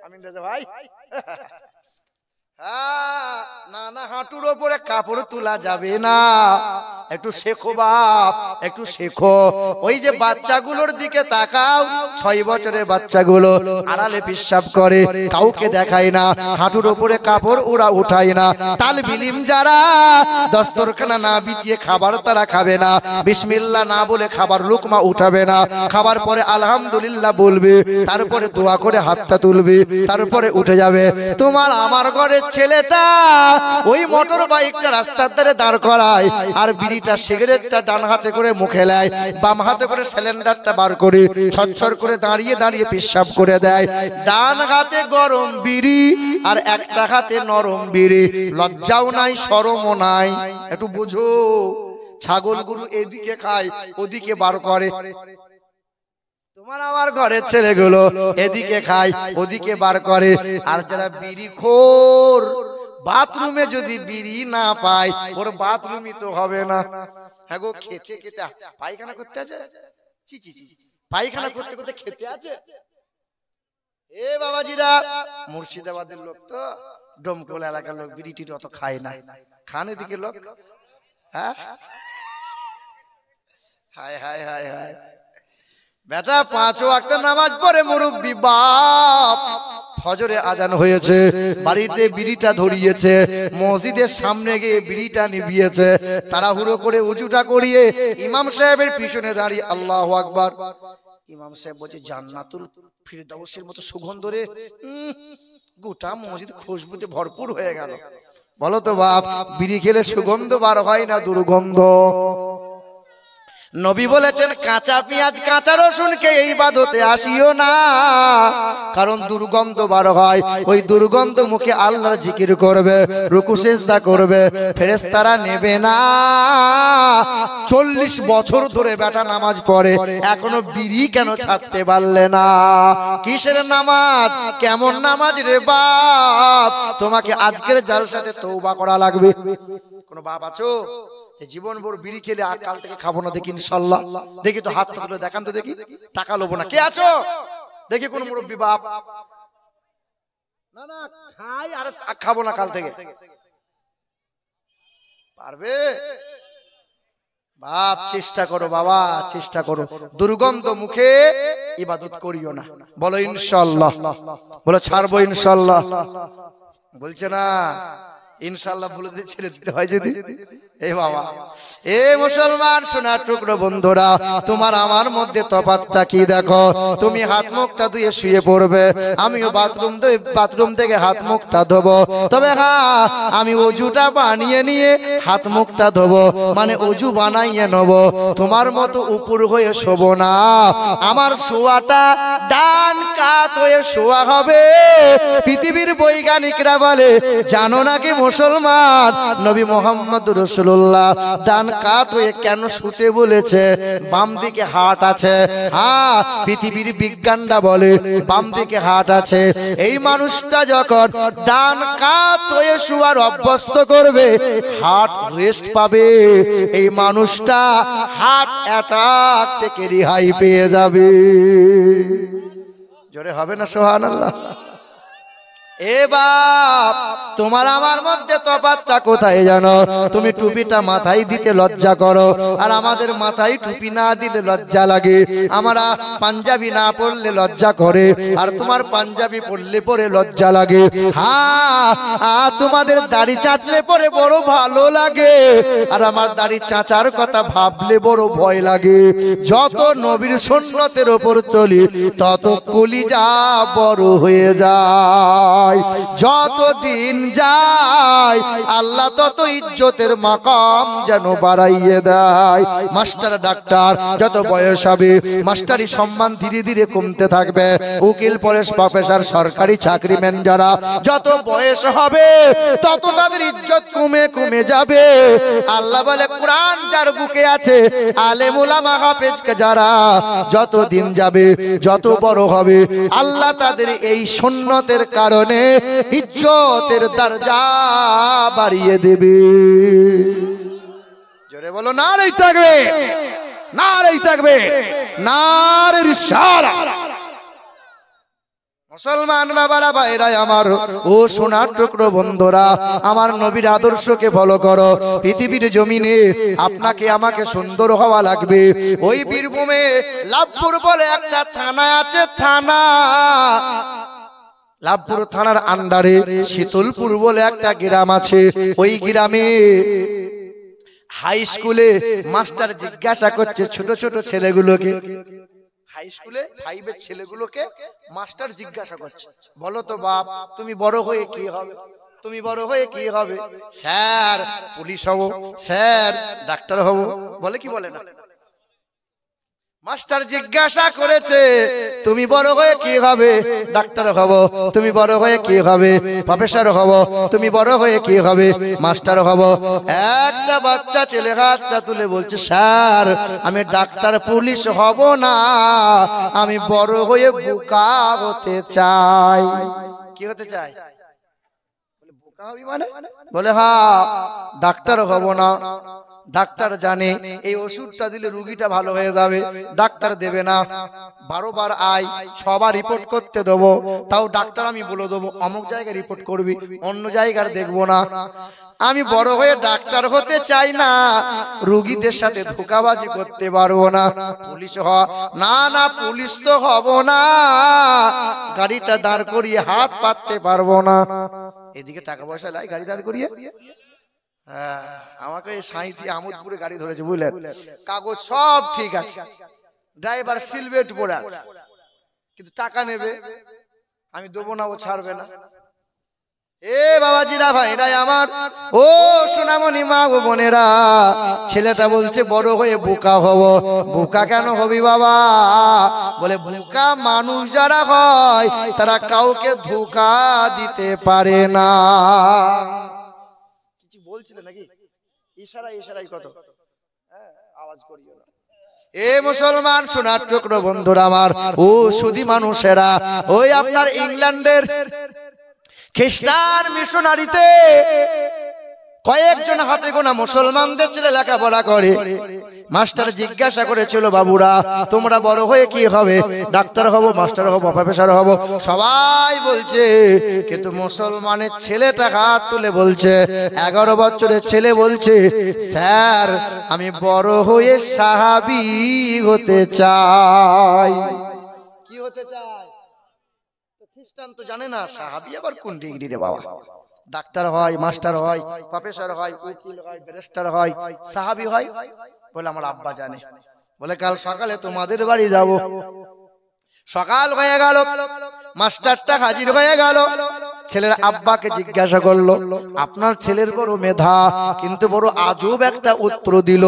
আমিন রাজা ভাই, না না, হাঁটুর ওপরে কাপড় তোলা যাবে না। একটু শেখো বাপ, একটু শেখো। ওই যে বাচ্চাগুলোর দিকে তাকাও, 6 বছরের বাচ্চাগুলো আড়ালে পেশাব করে, কাউকে দেখায় না, হাঁটুর ওপরে কাপড় ওরা উঠায় না। তালবিল ইলম যারা দস্তরখানা না বিছিয়ে খাবার তারা খাবে না, বিসমিল্লাহ না বলে খাবার লুকমা উঠাবে না, খাবার পরে আলহামদুলিল্লাহ বলবে, তারপরে দোয়া করে হাতটা তুলবে, তারপরে উঠে যাবে। তোমার আমার ঘরের ছেলেটা ওই মোটর বাইকটা রাস্তার ধারে দাঁড় করায়, আর বিড়িটা সিগারেটটা ডান হাতে করে মুখে নেয়, বাম হাতে করে সিলিন্ডারটা বার করে ছটছট করে দাঁড়িয়ে দাঁড়িয়ে পেশাব করে দেয়। ডান হাতে গরম বিড়ি আর একটা হাতে নরম বিড়ি, লজ্জাও নাই শরমও নাই। একটু বুঝো, ছাগল গরু এদিকে খায় ওদিকে বার করে, তোমার আমার ঘরের ছেলেগুলো এদিকে খায় ওদিকে বার করে। আর যারা বিড়ি খোর, বাথরুমে যদি বিড়ি না পায় ওর বাথরুমই তো হবে না। হ্যাঁ গো, খেতে খেতে পায়খানা করতে আছে, চি চি চি, পায়খানা করতে করতে খেতে আছে। এ বাবাজিরা, মুর্শিদাবাদের লোক তো, ডোমকল এলাকার লোক বিড়ি টিড়ি অত খায় না, খান এদিকে লোক। হ্যাঁ, হায় হায় হায় হায়, বেটা 5 ওয়াক্ত নামাজ পড়ে মুরব্বি বাপ, ফজরে আজান হয়েছে, বাড়িতে বিড়িটা ধরিয়েছে, মসজিদের সামনে গিয়ে বিড়িটা নিভিয়েছে, তাড়াহুড়ো করে উজুটা করিয়ে ইমাম সাহেবের পিছনে দাঁড়িয়ে আল্লাহু আকবার। ইমাম সাহেব বলছে জান্নাতুল ফিরদাউসের মতো সুগন্ধ রে, গোটা মসজিদ খুশবুতে ভরপুর হয়ে গেল। বলো তো বাপ, বিড়ি খেলে সুগন্ধ বার হয় না দুর্গন্ধ? নবী বলেছেন কাঁচা পেঁয়াজ কাঁচা রসুনকে এই ইবাদতে আসিও না, কারণ দুর্গন্ধ বার হয়। ওই দুর্গন্ধ মুখে আল্লাহর জিকির করবে, রুকু সিজদা করবে, ফেরেশতারা নেবে না। 40 বছর ধরে বেটা নামাজ পড়ে, এখনো বিড়ি কেন ছাড়তে পারলে না? কিসের নামাজ, কেমন নামাজ রে বাপ? তোমাকে আজকের জালসাতে তওবা করা লাগবে। কোন বাপ আছো জীবন ভর বিড়ি খেলে আর কাল থেকে খাবো না? দেখি ইনশাআল্লাহ, দেখি তো হাতটা তুলে দেখান তো দেখি, টাকা লোবো না। কে আছো দেখি কোন মুরব্বি বাপ? না না, খাই আর খাবো না কাল থেকে, পারবে? বাপ চেষ্টা করো, বাবা চেষ্টা করো, দুর্গন্ধ মুখে ইবাদত করিও না। বলো ইনশাআল্লাহ, বলো ছাড়বো ইনশাআল্লাহ। বলছে না ইনশাআল্লাহ বলে দিলে ছেড়ে দিতে হয় যদি। এ বাবা, এ মুসলমান সোনার টুকরো বন্ধুরা, তোমার আমার মধ্যে তফাৎটা কি দেখো? তুমি হাত মুখটা ধুয়ে শুয়ে পড়বে, আমিও বাথরুম থেকে হাত মুখটা ধোবো, তবে হ্যাঁ আমি অজুটা বানিয়ে নিয়ে হাত মুখটা ধোবো, মানে অজু বানাইয়ে নেবো। তোমার মতো উপর হয়ে শোবো না, আমার শোয়াটা ডান কাত হয়ে শোয়া হবে। পৃথিবীর বৈজ্ঞানিকরা বলে, জানো নাকি মুসলমান, নবী মুহাম্মদ রাসূলুল্লাহ ডান কাত হয়ে কেন শুতে বলেছে? বাম দিকে হার্ট আছে। হ্যাঁ, পৃথিবীর বিজ্ঞানরা বলে বাম দিকে হার্ট আছে। এই মানুষটা যখন ডান কাত হয়ে শুয়ার অভ্যস্ত করবে, হার্ট রেস্ট পাবে, এই মানুষটা হার্ট অ্যাটাক থেকে রেহাই পেয়ে যাবে। জোরে হবে না সুবহানাল্লাহ? এ বাপ, তোমার আমার মধ্যে তফাৎটা কোথায় জানো? তুমি টুপিটা মাথায় দিতে লজ্জা করো, আর আমাদের মাথায় টুপি না দিলে লজ্জা লাগে। আমরা পাঞ্জাবি না পরলে লজ্জা করে, আর তোমার পাঞ্জাবি পরলে পরে লজ্জা লাগে। হ্যাঁ, তোমাদের দাড়ি চাচলে পরে বড় ভালো লাগে, আর আমার দাড়ি চাচার কথা ভাবলে বড় ভয় লাগে। যত নবীর সুন্নতের উপর চলি তত কলিজা বড় হয়ে যায়। হয়, যত দিন যায় আল্লাহ তত ইজ্জতের মাকাম যেন বাড়াইয়ে দেয়। মাস্টার ডাক্তার যত বয়স হবে মাস্টারি সম্মান ধীরে ধীরে কমতে থাকবে। উকিল পুলিশ প্রফেসর সরকারি চাকরিম্যান যারা যত বয়স হবে তত তাদের ইজ্জত কমে কমে যাবে। আল্লাহ বলে কোরআন যার বুকে আছে আলেম উলামা হাফেজ যারা যত দিন যাবে যত বড় হবে আল্লাহ তাদের এই সুন্নতের কারণে ইজ্জতের দরজা বাড়িয়ে দেবে। জোরে বলো নারে তাকবীর, নারে তাকবীর, নারে রিসালাত। মুসলমান বাবারা ভাইরা আমার, ও সোনার টুকরো বন্ধুরা, আমার নবীর আদর্শকে ফলো করো। পৃথিবীর জমিনে আপনাকে আমাকে সুন্দর হওয়া লাগবে। ওই বীরভূমে লাভপুর বলে একটা থানা আছে, থানা লাভপুর থানার আন্ডারে শীতলপুর বলে একটা গ্রাম আছে। ওই গ্রামে হাই স্কুলে মাস্টার জিজ্ঞাসা করছে ছোট ছোট ছেলেগুলোকে, হাই স্কুলে 5 এর ছেলেগুলোকে মাস্টার জিজ্ঞাসা করছে, বলো তো বাপ তুমি বড় হয়ে কি হবে, তুমি বড় হয়ে কি হবে? স্যার পুলিশ হব, স্যার ডাক্তার হব। বলে কি বলে না? মাস্টার জিজ্ঞাসা করেছে তুমি বড় হয়ে কি হবে? ডাক্তার হব। তুমি বড় হয়ে কি হবে? প্রফেসর হব। তুমি বড় হয়ে কি হবে? মাস্টার হব। একটা বাচ্চা ছেলে হাতটা তুলে বলছে স্যার আমি ডাক্তার পুলিশ হব না, আমি বড় হয়ে বোকা হতে চাই। কি হতে চাই? বোকা হবি মানে? বলে হ্যাঁ ডাক্তার হব না। ডাক্তার জানে এই ওষুধটা দিলে রোগীটা ভালো হয়ে যাবে, ডাক্তার দেবে না। 12 বার আয় 6 বার রিপোর্ট করতে দেবো, তাও ডাক্তার আমি বলে দেবো অমুক জায়গায় রিপোর্ট করবি, অন্য জায়গার দেখবো না। আমি বড় হয়ে ডাক্তার হতে চাই না, রোগীদের সাথে ধোঁকাবাজি করতে পারবো না। পুলিশ না, না পুলিশ তো হব না, গাড়িটা দাঁড় করিয়ে হাত পাততে পারবো না। এদিকে টাকা পয়সা লাই গাড়ি দাঁড় করিয়ে, আমাকে সাঁইতি আমোদপুরে গাড়ি ধরেছে বুঝলেন, কাগজ সব ঠিক আছে, ড্রাইভার সিলবেট পরে আছে, কিন্তু টাকা নেবে, আমি দেবো না, ও ছাড়বে না। এ বাবাজিরা ভাইরা আমার, ও সোনামণি মা ও বোনেরা, ছেলেটা বলছে বড় হয়ে বোকা হব। বোকা কেন হবি বাবা? বলে বোকা মানুষ যারা হয় তারা কাউকে ধোঁকা দিতে পারে না। বলছিলেন নাকি? ইশারাই কত আওয়াজ করিও না। এ মুসলমান সোনার টুকরো বন্ধুরা আমার, ও সুধী মানুষেরা, ওই আপনার ইংল্যান্ডের খ্রিস্টান মিশনারিতে কয়েকজন হাতে গোনা মুসলমানদের ছেলে লেখাপড়া করে। মাস্টার জিজ্ঞাসা করেছিল বাবুরা তোমরা বড় হয়ে কি হবে? ডাক্তার হব, মাস্টার হব, প্রফেসর হব। সবাই বলছে, কিন্তু মুসলমানের ছেলেটা হাত তুলে বলছে, 11 বছরের ছেলে বলছে স্যার আমি বড় হয়ে সাহাবী হতে চাই। কি হতে চাই? খ্রিস্টান তো জানে না সাহাবী আবার কোন ডিগ্রি রে বাবা। ডাক্তার হয়, মাস্টার হয়, প্রফেসর হয়, উকিল হয়, ব্যারিস্টার হয়, সাহাবী হয়। বলে আমার আব্বা জানে। বলে কাল সকালে তোমাদের বাড়ি যাব। সকাল হয়ে গেল, মাস্টারটা হাজির হয়ে গেল। ছেলের আব্বাকে জিজ্ঞাসা করলো আপনার ছেলের বড় মেধা, কিন্তু বড় আজব একটা উত্তর দিল,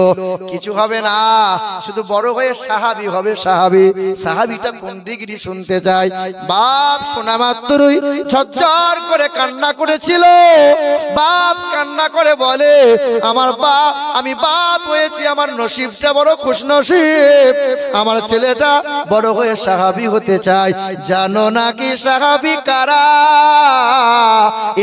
কিছু হবে না, শুধু বড় হয়ে সাহাবী হবে। সাহাবী, সাহাবীটা কোন ডিগ্রি শুনতে চাই। বাপ শোনা মাত্রই ঝরঝর করে কান্না করেছিল। বাপ কান্না করে বলে আমার বাপ, আমি বাপ হয়েছি, আমার নসিবটা বড় খুশনসিব, আমার ছেলেটা বড় হয়ে সাহাবী হতে চায়। জানো নাকি সাহাবী কারা?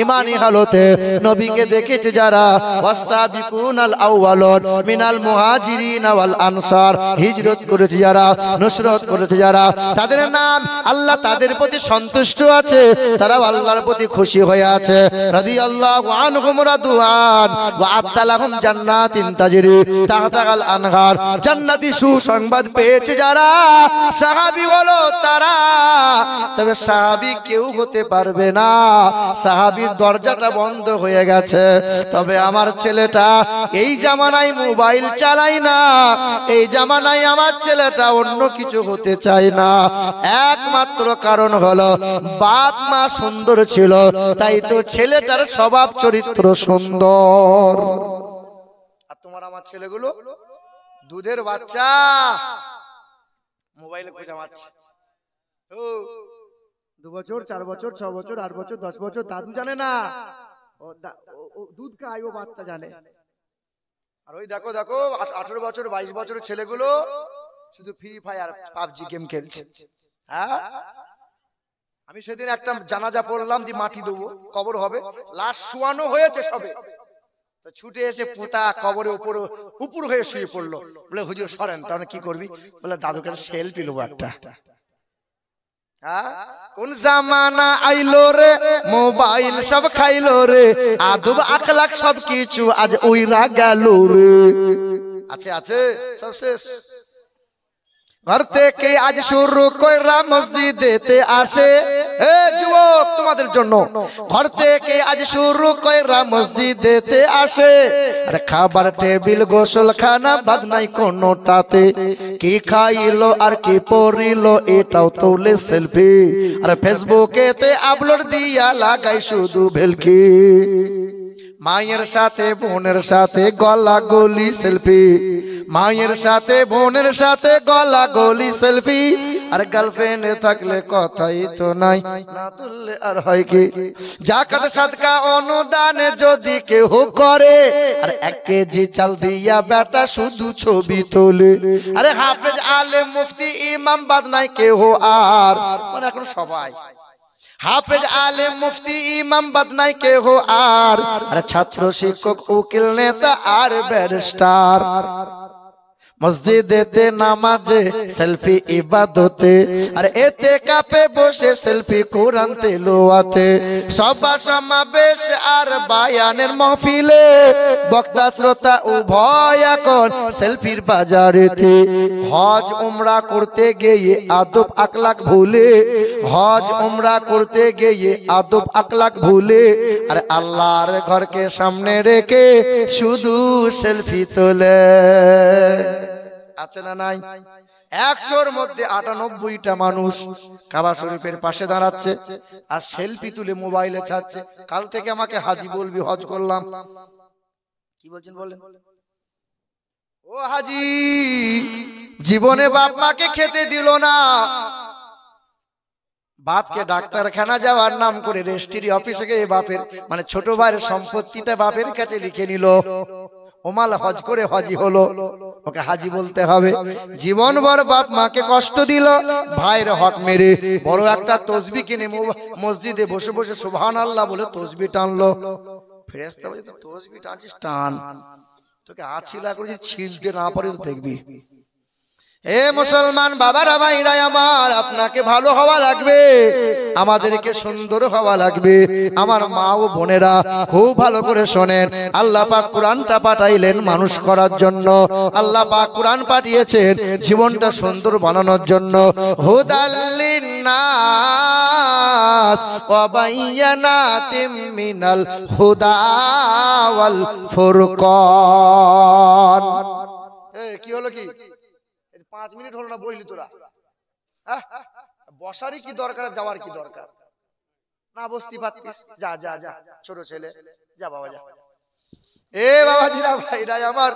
ইমানি হালতে নবীকে দেখেছে যারা, ওয়াসাবিকুনাল আউয়ালুন মিনাল মুহাজিরিন ওয়াল আনসার, হিজরত করেছে যারা, নুসরত করেছে যারা, তাদের নাম আল্লাহ তাদের প্রতি সন্তুষ্ট আছে, তারা আল্লাহর প্রতি খুশি হয়ে আছে। রাদিয়াল্লাহু আনহুম রাদওয়ান ওয়া আতালাহুম জান্নাতিন তাজরি তাহতাল আনহার, জান্নাতি সুসংবাদ পেয়েছে যারা, সাহাবী হলো তারা। তবে সাহাবী কেউ হতে পারবে না সাহাবীর দরজাটা বন্ধ হয়ে গেছে। তবে আমার ছেলেটা এই জামানায় মোবাইল চালায় না, এই জামানায় আমার ছেলেটা অন্য কিছু হতে চায় না। একমাত্র কারণ হলো বাপ মা সুন্দর ছিল, তাই তো ছেলেটার স্বভাব চরিত্র সুন্দর। আর তোমার আমার ছেলেগুলো দুধের বাচ্চা, মোবাইলে খোঁজা মারছে। 2 বছর 4 বছর 6 বছর 8 বছর 10 বছর দাদু জানে না, ও দুধ খায়, ও বাচ্চা জানে। আর ওই দেখো দেখো 18 বছর 22 বছরের ছেলেগুলো শুধু ফ্রি ফায়ার পাবজি গেম খেলছে। হ্যাঁ, আমি সেদিন একটা জানাজা পড়লাম, যে মাটি দেবো, কবর হবে, লাশ শোয়ানো হয়েছে সবে, তো ছুটে এসে পোতা কবরের উপরে উপর হয়ে শুয়ে পড়লো। বলে হুজুর সরেন, তাহলে কি করবি? বলে দাদুর কাছে সেলফি নেবো একটা। কোন জামানা আইলো রে, মোবাইল সব খাইলো রে, আদব আখলাক সব কিছু আজ ওইরা গেল রে। আছে আছে সব শেষ। ঘর থেকে আজ শুরু কইরা মসজিদেতে আসে, এ যুবক তোমাদের জন্য, ঘর থেকে আজ শুরু কইরা মসজিদেতে আসে। আরে খাবার টেবিল গোসলখানা বাদ নাই কোনোটাতে, কি খাইলো আর কি পরিলো এটাও তোলে সেলফি, আর ফেসবুকেতে আপলোড দিয়া লাগাই শুধু ভেলকি। মায়ের সাথে বোনের সাথে গলা গলি সেলফি, মায়ের সাথে বোনের সাথে গলা গলি সেলফি, আর গার্লফ্রেন্ড থাকলে কথাই তো নাই, না তুললে আর হয় কি। যাকাত সাদকা অনুদানে যদি কেউ করে, আর 1 কেজি চাল দিয়া বেটা শুধু ছবি তোলে। আরে হাফেজ আলেম মুফতি ইমাম বাদ নাই কেউ আর, মানে এখন সবাই হাফেজ আলেম মুফতি ইমাম বাদ নাই কেহ আর, আরে ছাত্র শিক্ষক উকিল নেতা আর ব্যারিস্টার। মসজিদেতে নামাজে সেলফি ইবাদতে, আর এতে কাপে বসে সেলফি কোরআন তেলাওয়াতে। সভা সমাবেশ আর বায়ানের মাহফিলে বক্তা শ্রোতা উভয় এখন সেলফির বাজারেতে। হজ উমরা করতে গিয়ে আদব আখলাক ভুলে, হজ উমরা করতে গিয়ে আদব আখলাক ভুলে, আর আল্লাহর ঘরকে সামনে রেখে শুধু সেলফি তোলে। আছে না নাই? 100-র মধ্যে 98টা মানুষ কাবা শরীফের পাশে দাঁড়াচ্ছে আর সেলফি তুলে মোবাইলে ছাড়ছে। কাল থেকে আমাকে হাজি বলবি, হজ করলাম। কি বলছেন বলেন? ও হাজি, জীবনে বাপ মাকে খেতে দিল না, বাপকে ডাক্তারখানা যাওয়ার নাম করে রেজিস্ট্রি অফিসে গিয়ে বাপের মানে ছোট ভাইয়ের সম্পত্তিটা বাপের কাছে লিখে নিল। ওমাল হজ করে হাজি হলো, ওকে হাজি বলতে হবে। জীবন ভর বাপ মাকে কষ্ট দিল, ভাইয়ের হক মেরে বড় একটা তসবি কিনে মসজিদে বসে বসে সুবহানাল্লাহ বলে তসবি টানলো। ফেরেশতা বলে তসবি টানছিস টান, তোকে আছিলা করে ছিলতে না পারে তো দেখবি। এ মুসলমান বাবারা ভাইরা আমার, আপনাকে ভালো হওয়া লাগবে, আমাদেরকে সুন্দর হওয়া লাগবে। আমার মা ও বোনেরা খুব ভালো করে শোনেন, আল্লাহ পাক কোরআনটা পাঠাইলেন মানুষ করার জন্য। আল্লাহ পাক কোরআন পাঠিয়েছেন জীবনটা সুন্দর বানানোর জন্য। হুদাল লিন্নাস ওয়া বাইয়ানাতিম মিনাল হুদা ওয়াল ফুরকান। কি হলো কি? 5 মিনিট হলো না বইলি তোরা? বসারই কি দরকার, যাওয়ার কি দরকার? না বসতে পারতিস, যা যা যা, ছোট ছেলে, যা বাবা যা। এ বাবাজিরা ভাইরা আমার,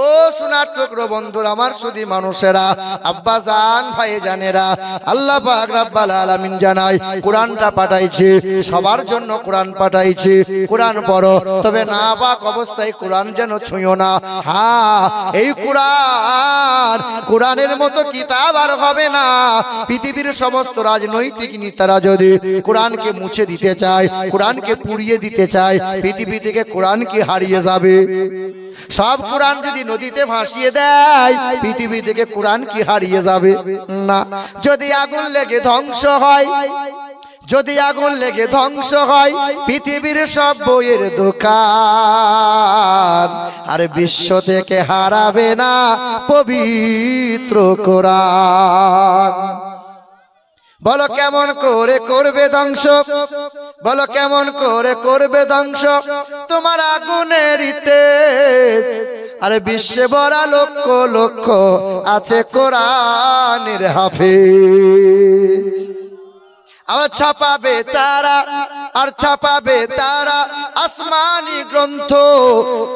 ও সোনার টুকরো বন্ধুরা আমার, শুধু মানুষেরা, আব্বা জান ভাই জানেরা, আল্লাহ পাক রব্বুল আলামিন জানাই কোরআনটা পাঠাইছে সবার জন্য, কোরআন পাঠাইছে। কোরআন পড়ো, তবে না পাক অবস্থায় কোরআন যেন ছুঁয়ো না। হ্যাঁ, এই কোরআনের মতো কিতাব আর হবে না। পৃথিবীর সমস্ত রাজনৈতিক নেতারা যদি কোরআনকে মুছে দিতে চায়, কোরআনকে পুড়িয়ে দিতে চায়, পৃথিবী থেকে কোরআনকে হারিয়ে যাবে। সব কোরআন যদি নদীতে ভাসিয়ে দেয়, পৃথিবী থেকে কোরআন কি হারিয়ে যাবে? না। যদি আগুন লেগে ধ্বংস হয়, যদি আগুন লেগে ধ্বংস হয় পৃথিবীর সব বইয়ের দোকান, আর বিশ্ব থেকে হারাবে না পবিত্র কোরআন। বলো কেমন করে করবে ধ্বংস, বলো কেমন করে করবে ধ্বংস তোমার আগুনের তেজ। আরে বিশ্বে ভরা লক্ষ লক্ষ আছে কোরআনের হাফেজ। আর ছাপাবে তারা, আর ছাপাবে তারা আসমানি গ্রন্থ,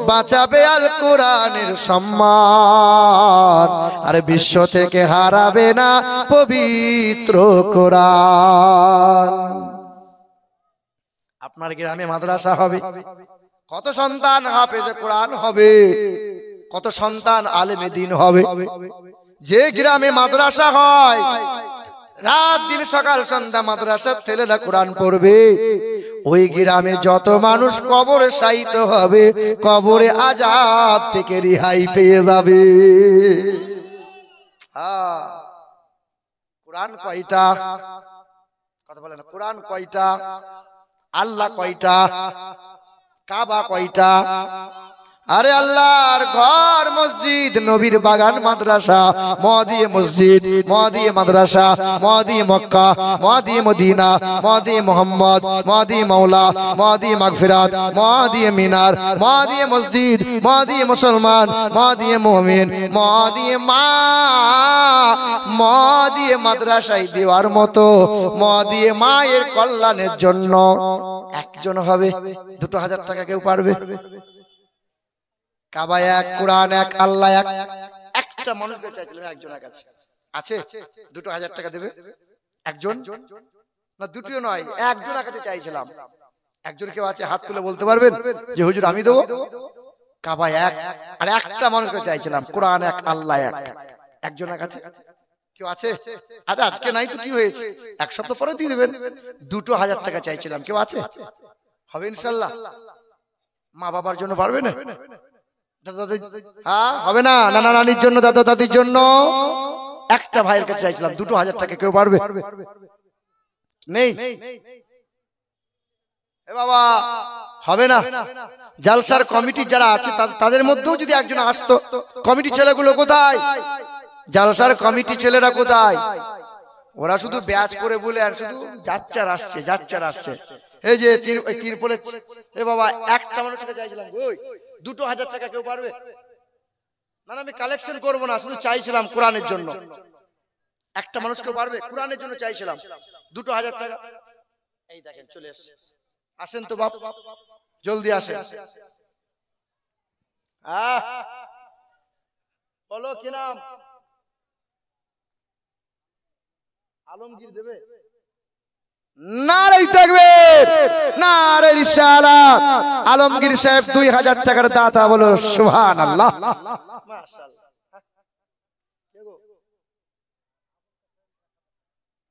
বাঁচাবে আল কোরআনের সম্মান। আর বিশ্ব থেকে হারাবে না পবিত্র কোরআন। আপনার গ্রামে মাদ্রাসা হবে, কত সন্তান হাফেজে কোরআন হবে, কত সন্তান আলেমে দ্বীন হবে। যে গ্রামে মাদ্রাসা হয়, রাত দিন সকাল সন্ধ্যা মাদ্রাসার ছেলেরা কোরআন পড়বে, ওই গ্রামে যত মানুষ কবরে শায়িত হবে, কবরে আযাব থেকে রেহাই পেয়ে যাবে। কোরআন কয়টা? কথা বলেন, কোরআন কয়টা? আল্লাহ কয়টা? কাবা কয়টা? আরে আল্লাহর ঘর মসজিদ, নবীর বাগান মাদ্রাসা, মদিয়ে মসজিদ, মদিয়ে মাদ্রাসা, মদিয়ে মক্কা, মদিয়ে মদিনা, মদিয়ে মোহাম্মদ, মদিয়ে মাওলা, মদিয়ে মাগফিরাত, মদিয়ে মিনার, মদিয়ে মসজিদ, মদিয়ে মুসলমান, মদিয়ে মুমিন, মদিয়ে মা, মদিয়ে মাদ্রাসায় দেওয়ার মতো মদিয়ে মায়ের কল্যাণের জন্য একজন হবে। 2000 টাকা কেউ পারবে? কাবা এক, কোরআন এক, আল্লাহ এক। একটা মানুষকে চাইছিলাম একজনের কাছে আছে 2000 টাকা দেবে একজন, না দুটিও নয়, একজনের কাছে চাইছিলাম। একজন কেউ আছে? হাত তুলে বলতে পারবেন যে হুজুর আমি দেবো? কাবা এক, আর একটা মানুষকে চাইছিলাম, কোরআন এক, আল্লাহ এক। একজনের কাছে কেউ আছে? আরে আজকে নাই তো কি হয়েছে, এক সপ্তাহ পরে দিয়ে দেবেন। 2000 টাকা চাইছিলাম, কেউ আছে? হবে ইনশাল্লাহ? মা বাবার জন্য পারবে না? হ্যাঁ হবে না? নানা নানির জন্য, দাদা দাদির জন্য। একটা ভাইয়ের কাছে চাইছিলাম 2000 টাকা, কেউ পারবে? নেই? এ বাবা হবে না? জালসার কমিটি যারা আছে তাদের মধ্যেও যদি একজন আসতো। কমিটি ছেলেগুলো কোথায়? জালসার কমিটি ছেলেরা কোথায়? ওরা শুধু ব্যাচ করে বলে আর শুধু যাচ্ছে আর আসছে, যাচ্ছে আর আসছে। এই যে তিরপলে, এ বাবা একটা মানুষকে চাইছিলাম, ওই 2000 টাকা কেউ পারবে? না আমি কালেকশন করবো না, শুধু চাইছিলাম কোরআনের জন্য। একটা মানুষ কেউ পারবে? কোরআনের জন্য চাইছিলাম 2000 টাকা। এই দেখেন চলে এসেছে, আসেন তো বাপ, জলদি আসেন। বলো কি নাম? আলমগীর দেবে? নারে তাকবীর, নারে রিসালাত। আলমগীর সাহেব 2000 টাকার দাতা, বলো সুবহানাল্লাহ। মাশাআল্লাহ।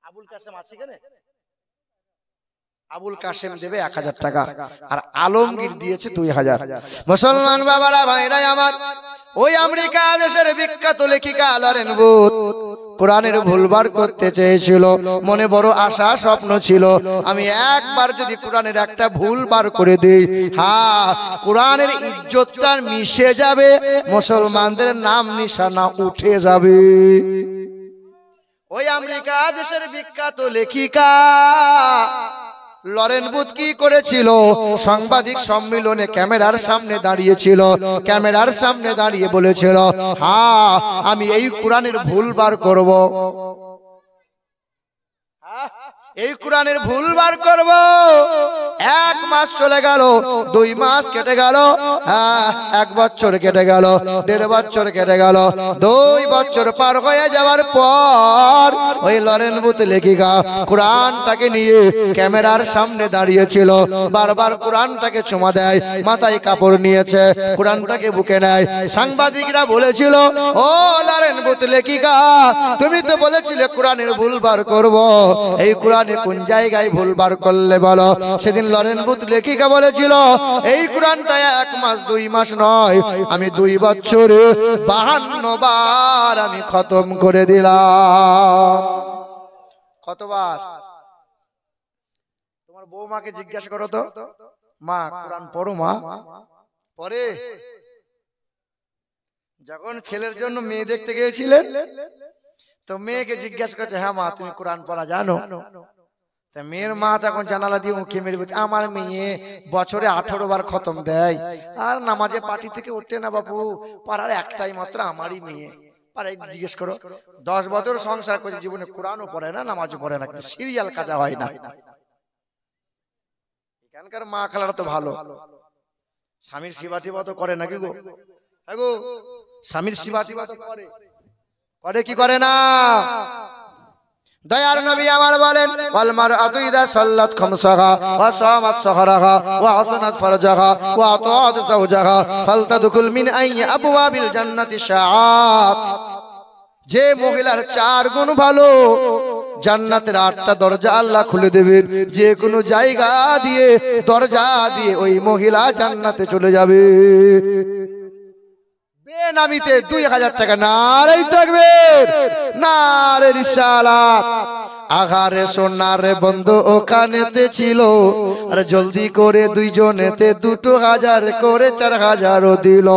আবুল কাসেম আছে কেন? আবুল কাসেম দেবে 1000 টাকা, আর আলমগীর দিয়েছে 2000। মুসলমান বাবারা ভাইরা আমার, ওই আমেরিকা দেশের বিখ্যাত লেখিকা লরেন বুথ কোরআনের ভুলবার করতে চেয়েছিল। মনে বড় আশা স্বপ্ন ছিল, আমি একবার যদি কোরআনের একটা ভুল বার করে দিই, হ্যাঁ কোরআনের ইজ্জতটা মিশে যাবে, মুসলমানদের নাম নিশানা উঠে যাবে। ওই আমেরিকা দেশের বিখ্যাত লেখিকা লরেন বুথ কি করেছিল? সাংবাদিক সম্মেলনে ক্যামেরার সামনে দাঁড়িয়েছিল, ক্যামেরার সামনে দাঁড়িয়ে বলেছিল, হ্যাঁ আমি এই কোরআনের ভুল বার করব, এই কোরআনের ভুল বার করব। 1 মাস চলে গেল, 2 মাস কেটে গেল, 1 বছর কেটে গেল, 1.5 বছর কেটে গেল। 2 বছর পার হয়ে যাওয়ার পর ওই লরেন বুথ লেখিকা কোরআনটাকে নিয়ে ক্যামেরার সামনে দাঁড়িয়েছিল, বারবার কোরআনটাকে চুমা দেয়, মাথায় কাপড় নিয়েছে, কোরআনটাকে বুকে নেয়। সাংবাদিকরা বলেছিল, ও লরেন বুথ লেখিকা, তুমি তো বলেছিলে কোরআনের ভুল বার করব, এই কোরআনে কোন জায়গায় ভুল বার করলে বলো? সেদিন লরেন বুথ লেখিকা বলেছিল, এই কোরআনটা 1 মাস 2 মাস নয়, আমি 2 বছরে 52 বার আমি খতম করে দিলাম। কতবার? তোমার বৌমাকে জিজ্ঞাসা করো তো, মা কোরআন পড়ো? মা পড়ে? যখন ছেলের জন্য মেয়ে দেখতে গিয়েছিলেন, তো মেয়েকে জিজ্ঞাসা করছে, হ্যাঁ মা তুমি কোরআন পড়া জানো? তা মেয়ের মা তখন জানালা দিয়ে উঁকি মেরে বলছে, আমার মেয়ে বছরে 18 বার খতম দেয়, আর নামাজে পার্টি থেকে উঠতে না বাপু, পাড়ার একটাই মাত্র আমারই মেয়ে। পাড়ায় জিজ্ঞেস করো, 10 বছর সংসার করে জীবনে কোরআনও পড়ে না, নামাজও পড়ে না, কিন্তু সিরিয়াল কাজা হয় না। এখানকার মা খালারা তো ভালো, স্বামীর সেবা টেবা তো করে নাকি গো? হ্যাঁ গো, স্বামীর সেবা টেবা তো করে, করে কি করে না? দয়ার নবী আমার বলেন, ওয়াল মারআতু ইযা সাল্লাত খামসাহা ওয়া সামাত সাহরাহা ওয়া হাসানাত ফারজাহা ওয়া আতাআত যাওজাহা ফালতাদখুল মিন আইয়ি আবওয়াবিল জান্নাতি শাআত। যে মহিলার 4 গুণ ভালো, জান্নাতের 8টা দরজা আল্লাহ খুলে দেবেন। যে কোনো জায়গা দিয়ে, দরজা দিয়ে ওই মহিলা জান্নাতে চলে যাবে। বেনামিতে 2000 টাকা। নারে তাকবীর, নারে রিসালাত। আগারে সোনারে বন্ধু ওখানেতে ছিল, আর জলদি করে দুইজনেতে 2000 করে 4000ও দিল।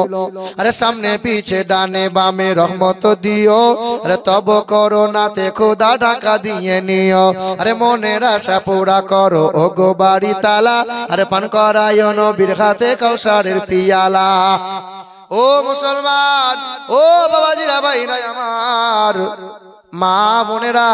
আরে সামনে পিছে ডানে বামে রহমত দিও, আরে তব করোনাতে খোদা ঢাকা দিয়ে নিও। আরে মনের আশা পুরা করো ও গো বাড়ি তালা, আরে পান করায় নবীর হাতে কাউসারের পিয়ালা। ও মুসলমান, ও বাবাজিরা ভাইরা আমার, মা বোনেরা,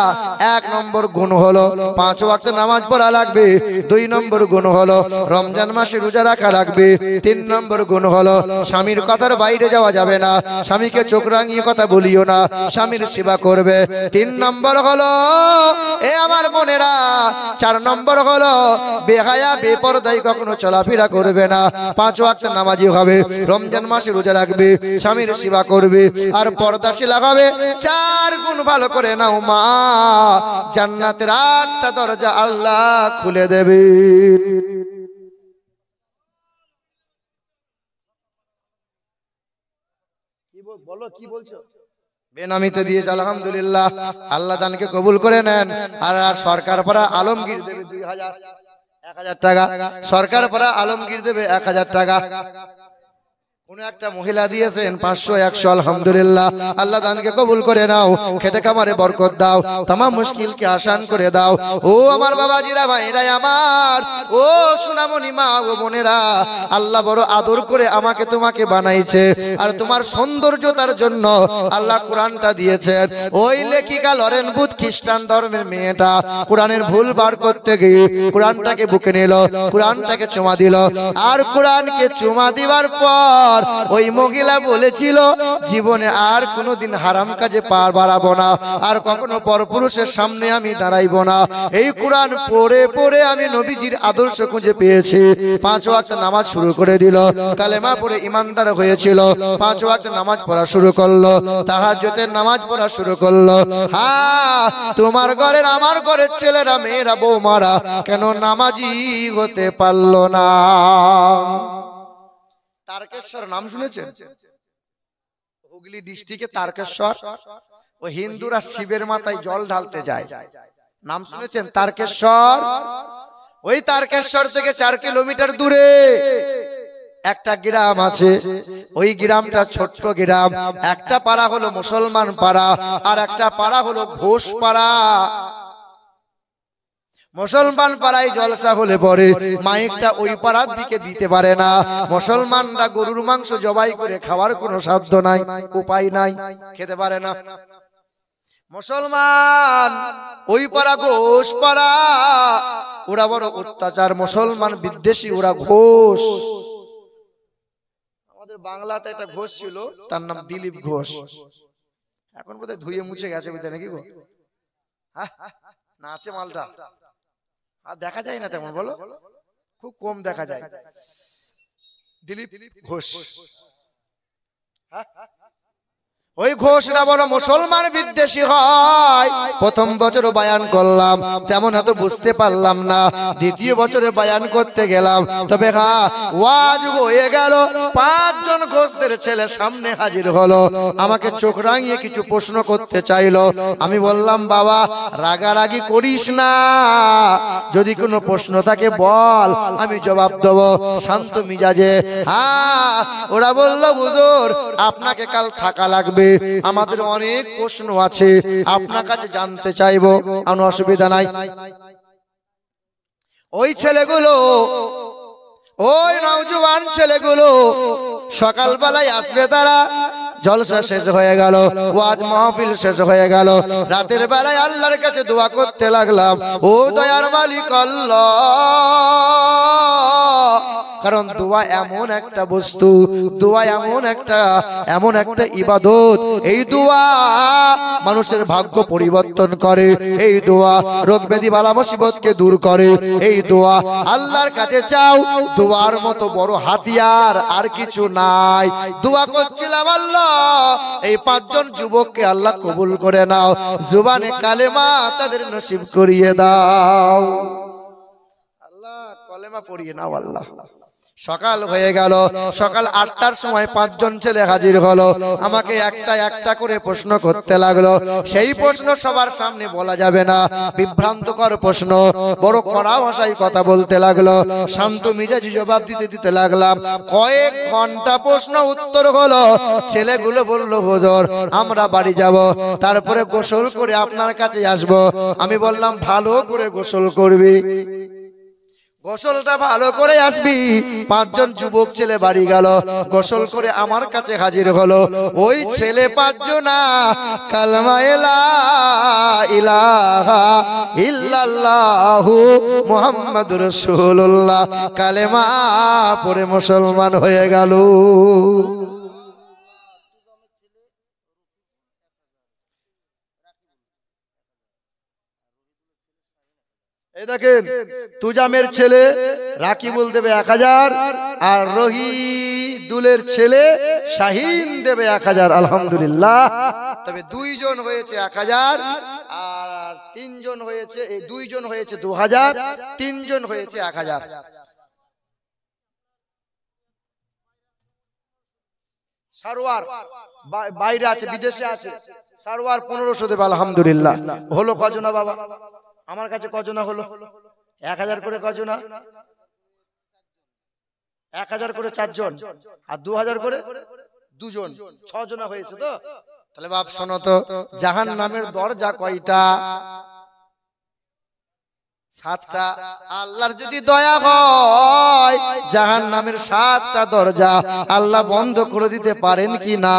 1 নম্বর গুণ হলো 5 ওয়াক্ত নামাজ পড়া লাগবে। 2 নম্বর গুণ হলো রমজান মাসে রোজা রাখা লাগবে। 3 নম্বর গুণ হলো স্বামীর কথার বাইরে যাওয়া যাবে না, স্বামীকে চোখ রাঙিয়ে কথা বলিও না, স্বামীর সেবা করবে। 3 নম্বর হলো, এ আমার বোনেরা, 4 নম্বর হলো বেহায়া বেপরদাই কখনো চলাফেরা করবে না। 5 ওয়াক্ত নামাজি হবে, রমজান মাসে রোজা রাখবে, স্বামীর সেবা করবে, আর পর্দাশীল হবে। 4 গুণ ভালো করে নাও মা, জান্নাতের 8টা দরজা আল্লাহ খুলে দেবে। বলো কি বলছো? বেনামিতে দিয়েছে আলহামদুলিল্লাহ, আল্লাহ দানকে কবুল করে নেন। আর সরকার পাড়া আলমগীর দেবে 1000 টাকা, সরকার পাড়া আলমগীর দেবে 1000 টাকা। কোন একটা মহিলা দিয়েছেন 500 100, আলহামদুলিল্লাহ, আল্লাহ দানকে কবুল করে নাও, খেতে খামারে বরকত দাও, तमाम মুশকিলকে আসান করে দাও। ও আমার বাবাজিরা ভাইরা আমার, ও সোনামণি মা ও বোনেরা, আল্লাহ বড় আদর করে আমাকে তোমাকে বানাইছে, আর তোমার সৌন্দর্যতার জন্য আল্লাহ কোরআনটা দিয়েছেন। ওই লেখিকা লরেন বুথ, খ্রিস্টান ধর্মের মেয়েটা, কোরআনের ভুল বার করতে গিয়ে কোরআনটাকে বুকে নিল, কোরআনটাকে চুমা দিল, আর কোরআনকে চুমা দিবার পর ওই মহিলা বলেছিল, জীবনে আর কোনোদিন হারাম কাজে পা বাড়াবো না, আর কখনো পরপুরুষের সামনে আমি দাঁড়াইবো না। এই কোরআন পড়ে পড়ে আমি নবীজির আদর্শ খুঁজে পেয়েছি। 5 ওয়াক্ত নামাজ শুরু করে দিল, কালেমা পড়ে ইমানদার হয়েছিল, 5 ওয়াক্ত নামাজ পড়া শুরু করলো, তাহাজ্জুদের নামাজ পড়া শুরু করলো। হ্যাঁ, তোমার ঘরের আমার ঘরের ছেলেরা মেয়েরা বৌমারা কেন নামাজি হতে পারলো না? তারকেশ্বর নাম শুনেছেন? হুগলি ডিস্ট্রিক্টে তারকেশ্বর। ও হিন্দুরা শিবের মাথায় জল ঢালতে যায়, নাম শুনেছেন? তারকেশ্বর। ওই তারকেশ্বর থেকে 4 কিলোমিটার দূরে একটা গ্রাম আছে। ওই গ্রামটা ছোট্ট গ্রাম। একটা পাড়া হলো মুসলমান পাড়া, আর একটা পাড়া হলো ঘোষ পাড়া। মুসলমান পাড়ায় জলসা হলে পরে মাইকটা ওই পাড়ার দিকে দিতে পারে না। মুসলমানরা গরুর মাংস জবাই করে খাওয়ার কোনো সাধ্য নাই, উপায় নাই, খেতে পারে না। মুসলমান ওই পাড়া ঘোষ পাড়া, ওরা বড় অত্যাচার, মুসলমান বিদ্বেষী, ওরা ঘোষ। আমাদের বাংলাতে একটা ঘোষ ছিল, তার নাম দিলীপ ঘোষ। এখন বোধহয় ধুয়ে মুছে গেছে বুঝতে নাকি গো? না আছে মালটা, আর দেখা যায় না তেমন, বলো, খুব কম দেখা যায়। দিলীপ ঘোষ, ওই ঘোষরা বড় মুসলমান বিদ্বেষী হয়। প্রথম বছর বয়ান করলাম, তেমন এত বুঝতে পারলাম না। দ্বিতীয় বছরে বয়ান করতে গেলাম, তবে হ্যাঁ, ওয়াজ হয়ে গেল। 5 জন ঘোষদের ছেলে সামনে হাজির হলো, আমাকে চোখ রাঙিয়ে কিছু প্রশ্ন করতে চাইলো। আমি বললাম, বাবা রাগারাগি করিস না, যদি কোনো প্রশ্ন থাকে বল, আমি জবাব দেবো শান্ত মিজাজে। হ্যাঁ, ওরা বলল, হুজুর আপনাকে কাল থাকা লাগবে, আমাদের অনেক প্রশ্ন আছে, আপনার কাছে জানতে চাইবো, কোনো অসুবিধা নাই। ওই ছেলেগুলো, ওই নওজোয়ান ছেলেগুলো সকালবেলায় আসবে, তারা জলসা শেষ হয়ে গেল, ওয়াজ মাহফিল শেষ হয়ে গেল, রাতের বেলায় আল্লাহর কাছে দোয়া করতে লাগলাম, ও দয়ার মালিক আল্লাহ। কারণ দোয়া এমন একটা বস্তু, দোয়া এমন একটা ইবাদত, এই দোয়া মানুষের ভাগ্য পরিবর্তন করে, এই দোয়া রোগ ব্যাধি বালা মুসিবতকে দূর করে, এই দোয়া আল্লাহর কাছে চাও, দোয়ার মতো বড় হাতিয়ার আর কিছু নাই। দোয়া করছিলাম, আল্লাহ এই 5 জন যুবককে আল্লাহ কবুল করে নাও, জুবানে কালেমা তাদের নসিব করিয়ে দাও, আল্লাহ কালেমা পড়িয়ে নাও আল্লাহ। সকাল হয়ে গেল, সকাল 8টার সময় 5 জন ছেলে হাজির হলো, আমাকে একটা একটা করে প্রশ্ন করতে লাগলো। সেই প্রশ্ন সবার সামনে বলা যাবে না, বিভ্রান্তকর প্রশ্ন, বড় কড়া ভাষায় কথা বলতে লাগলো, শান্ত মিজাজি জবাব দিতে লাগলাম। কয়েক ঘন্টা প্রশ্ন উত্তর হলো, ছেলেগুলো বলল হুজুর আমরা বাড়ি যাব, তারপরে গোসল করে আপনার কাছে আসব। আমি বললাম ভালো করে গোসল করবি, গোসলটা ভালো করে আসবি। 5 জন যুবক ছেলে বাড়ি গেল, গোসল করে আমার কাছে হাজির হলো। ওই ছেলে 5 জনা কালেমা লা ইলাহা ইল্লাল্লাহু মুহাম্মাদুর রাসূলুল্লাহ কালেমা পড়ে মুসলমান হয়ে গেল। এই দেখেন, তুজামের ছেলে রাকিবুল দেবে 1000, আর রহিদুলের ছেলে শাহিন দেবে 1000। আলহামদুলিল্লাহ। তবে 2 জন হয়েছে 1000, আর 3 জন হয়েছে, এই 2 জন হয়েছে 2000, 3 জন হয়েছে 1000। সারোয়ার বাইরে আছে, বিদেশে আছে, সারোয়ার 1500 দেবে। আলহামদুলিল্লাহ। হলো কজনা বাবা? আমার কাছে কজনা হলো? 1000 করে কজনা? 1000 করে 4 জন, আর 2000 করে 2 জন, 6 জনা হয়েছে তো। তাহলে বাপ শোনো তো, জাহান্নামের দরজা কয়টা? 7টা। আল্লাহর যদি দয়া হয়, জাহান্নামের 7টা দরজা আল্লাহ বন্ধ করে দিতে পারেন কি না?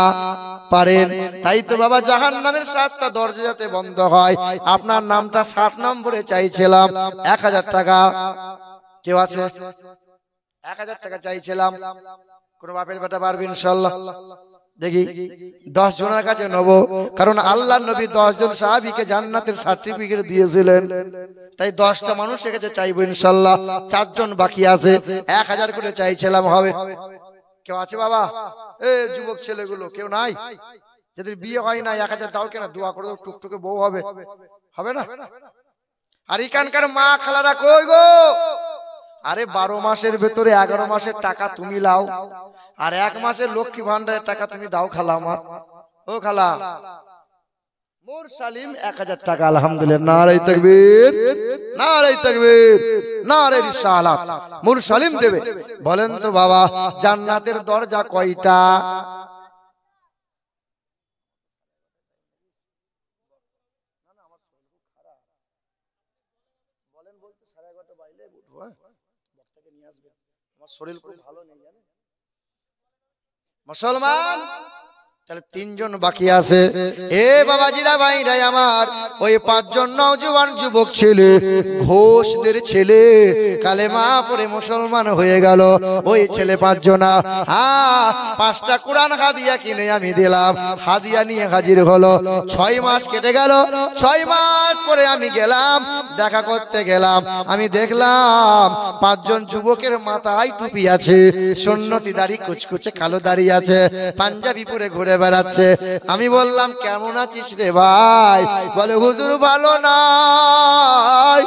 পারেন। তাই তো বাবা, জাহান্নামের 7টা দরজা যাতে বন্ধ হয়, আপনার নামটা 7 নম্বরে চাইছিলাম, 1000 টাকা। কেউ আছে? 1000 টাকা চাইছিলাম। কোন বাপের বেটা পারবে ইনশাআল্লাহ? দেখি 10 জনের কাছে নেব, কারণ আল্লাহর নবী 10 জন সাহাবীকে জান্নাতের সার্টিফিকেট দিয়েছিলেন। তাই 10টা মানুষের কাছে চাইবো ইনশাআল্লাহ। 4 জন বাকি আছে, 1000 করে চাইছিলাম। হবে? কেউ আছে বাবা? এই যুবক ছেলেগুলো কেউ নাই? যদি বিয়ে হয় না 1000 দাও, কেন দোয়া করে টুকটুকে বউ হবে, হবে না? আর এখানকার মা খালারা কই গো? আরে 12 মাসের ভেতরে 11 মাসের টাকা তুমি লাও, আর 1 মাসের লক্ষ্মী ভান্ডারের টাকা তুমি দাও খালা আমার। ও খালা, মুরসালিম 1000 টাকা। আলহামদুলিল্লাহ। নারে তাকবীর, নারে তাকবীর, নারে রিসালাত। মুরসালিম দেবে। বলেন তো বাবা, জান্নাতের দরজা কয়টা? বলেন, বলতে 11:30 বাইলে উঠবো, বক্তাকে নিয়ে আসবে, আমার শরীর খুব ভালো নেই জানেন মুসলমান। তাহলে 3 জন বাকি আছে। এ বাবাজিরা ভাইরা আমার, ওই 5 জন নওজোয়ান যুবক ছেলে, ঘোষদের ছেলে, কালেমা পড়ে মুসলমান হয়ে গেল। ওই ছেলে 5 জনা, 5টা কোরআন হাদিয়া কিনে আমি দিলাম, হাদিয়া নিয়ে হাজির হলো। 6 মাস কেটে গেল। 6 মাস পরে আমি গেলাম, দেখা করতে গেলাম। আমি দেখলাম 5 জন যুবকের মাথায় টুপি আছে, সুন্নতি দাড়ি, কুচকুচে কালো দাড়ি আছে, পাঞ্জাবি পরে ঘুরে বেড়াচ্ছে। আমি বললাম কেমন আছিস রে ভাই? বলে হুজুর ভালো নাই,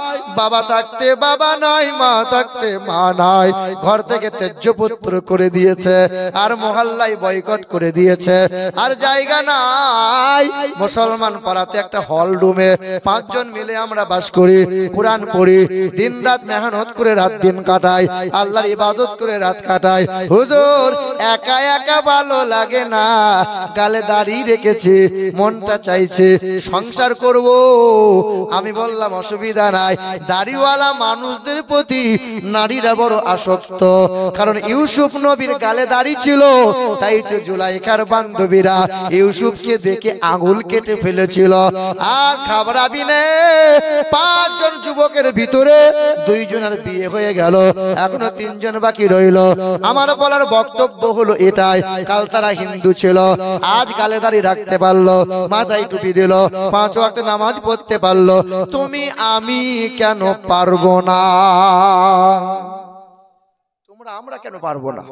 বাবা থাকতে বাবা নাই, মা থাকতে মা নাই, ঘর থেকে ত্যায্য পুত্র করে দিয়েছে, আর মহল্লায় বয়কট করে দিয়েছে, আর জায়গা নাই। মুসলমান পাড়াতে একটা হল রুমে 5 জন মিলে আমরা বাস করি, কোরআন পড়ি, দিন রাত মেহনত করে রাত দিন কাটাই, আল্লাহর ইবাদত করে রাত কাটাই। হুজুর একা একা ভালো লাগে না, গালে দাড়ি রেখেছি, মনটা চাইছে সংসার করব। আমি বললাম অসুবিধা নাই, দাড়িওয়ালা মানুষদের প্রতি নারীরা বড় আসক্ত, কারণ ইউসুফ নবীর গালে দাড়ি ছিল, তাই তো জুলাইখার বান্ধবীরা ইউসুফকে দেখে আঙুল কেটে ফেলেছিল। আর খাবরাবি নে, 5 জন যুবকের ভিতরে 2 জনের বিয়ে হয়ে গেল, এখনো 3 জন বাকি রইল। আমার বলার বক্তব্য হলো এটাই, কাল তারা হিন্দু ছিল, আজ গালে দাড়ি রাখতে পারলো, মাথায় টুপি দিল, 5 ওয়াক্ত নামাজ পড়তে পারলো, তুমি আমি কেন পারবো না? তোমরা আমরা কেন পারবো না?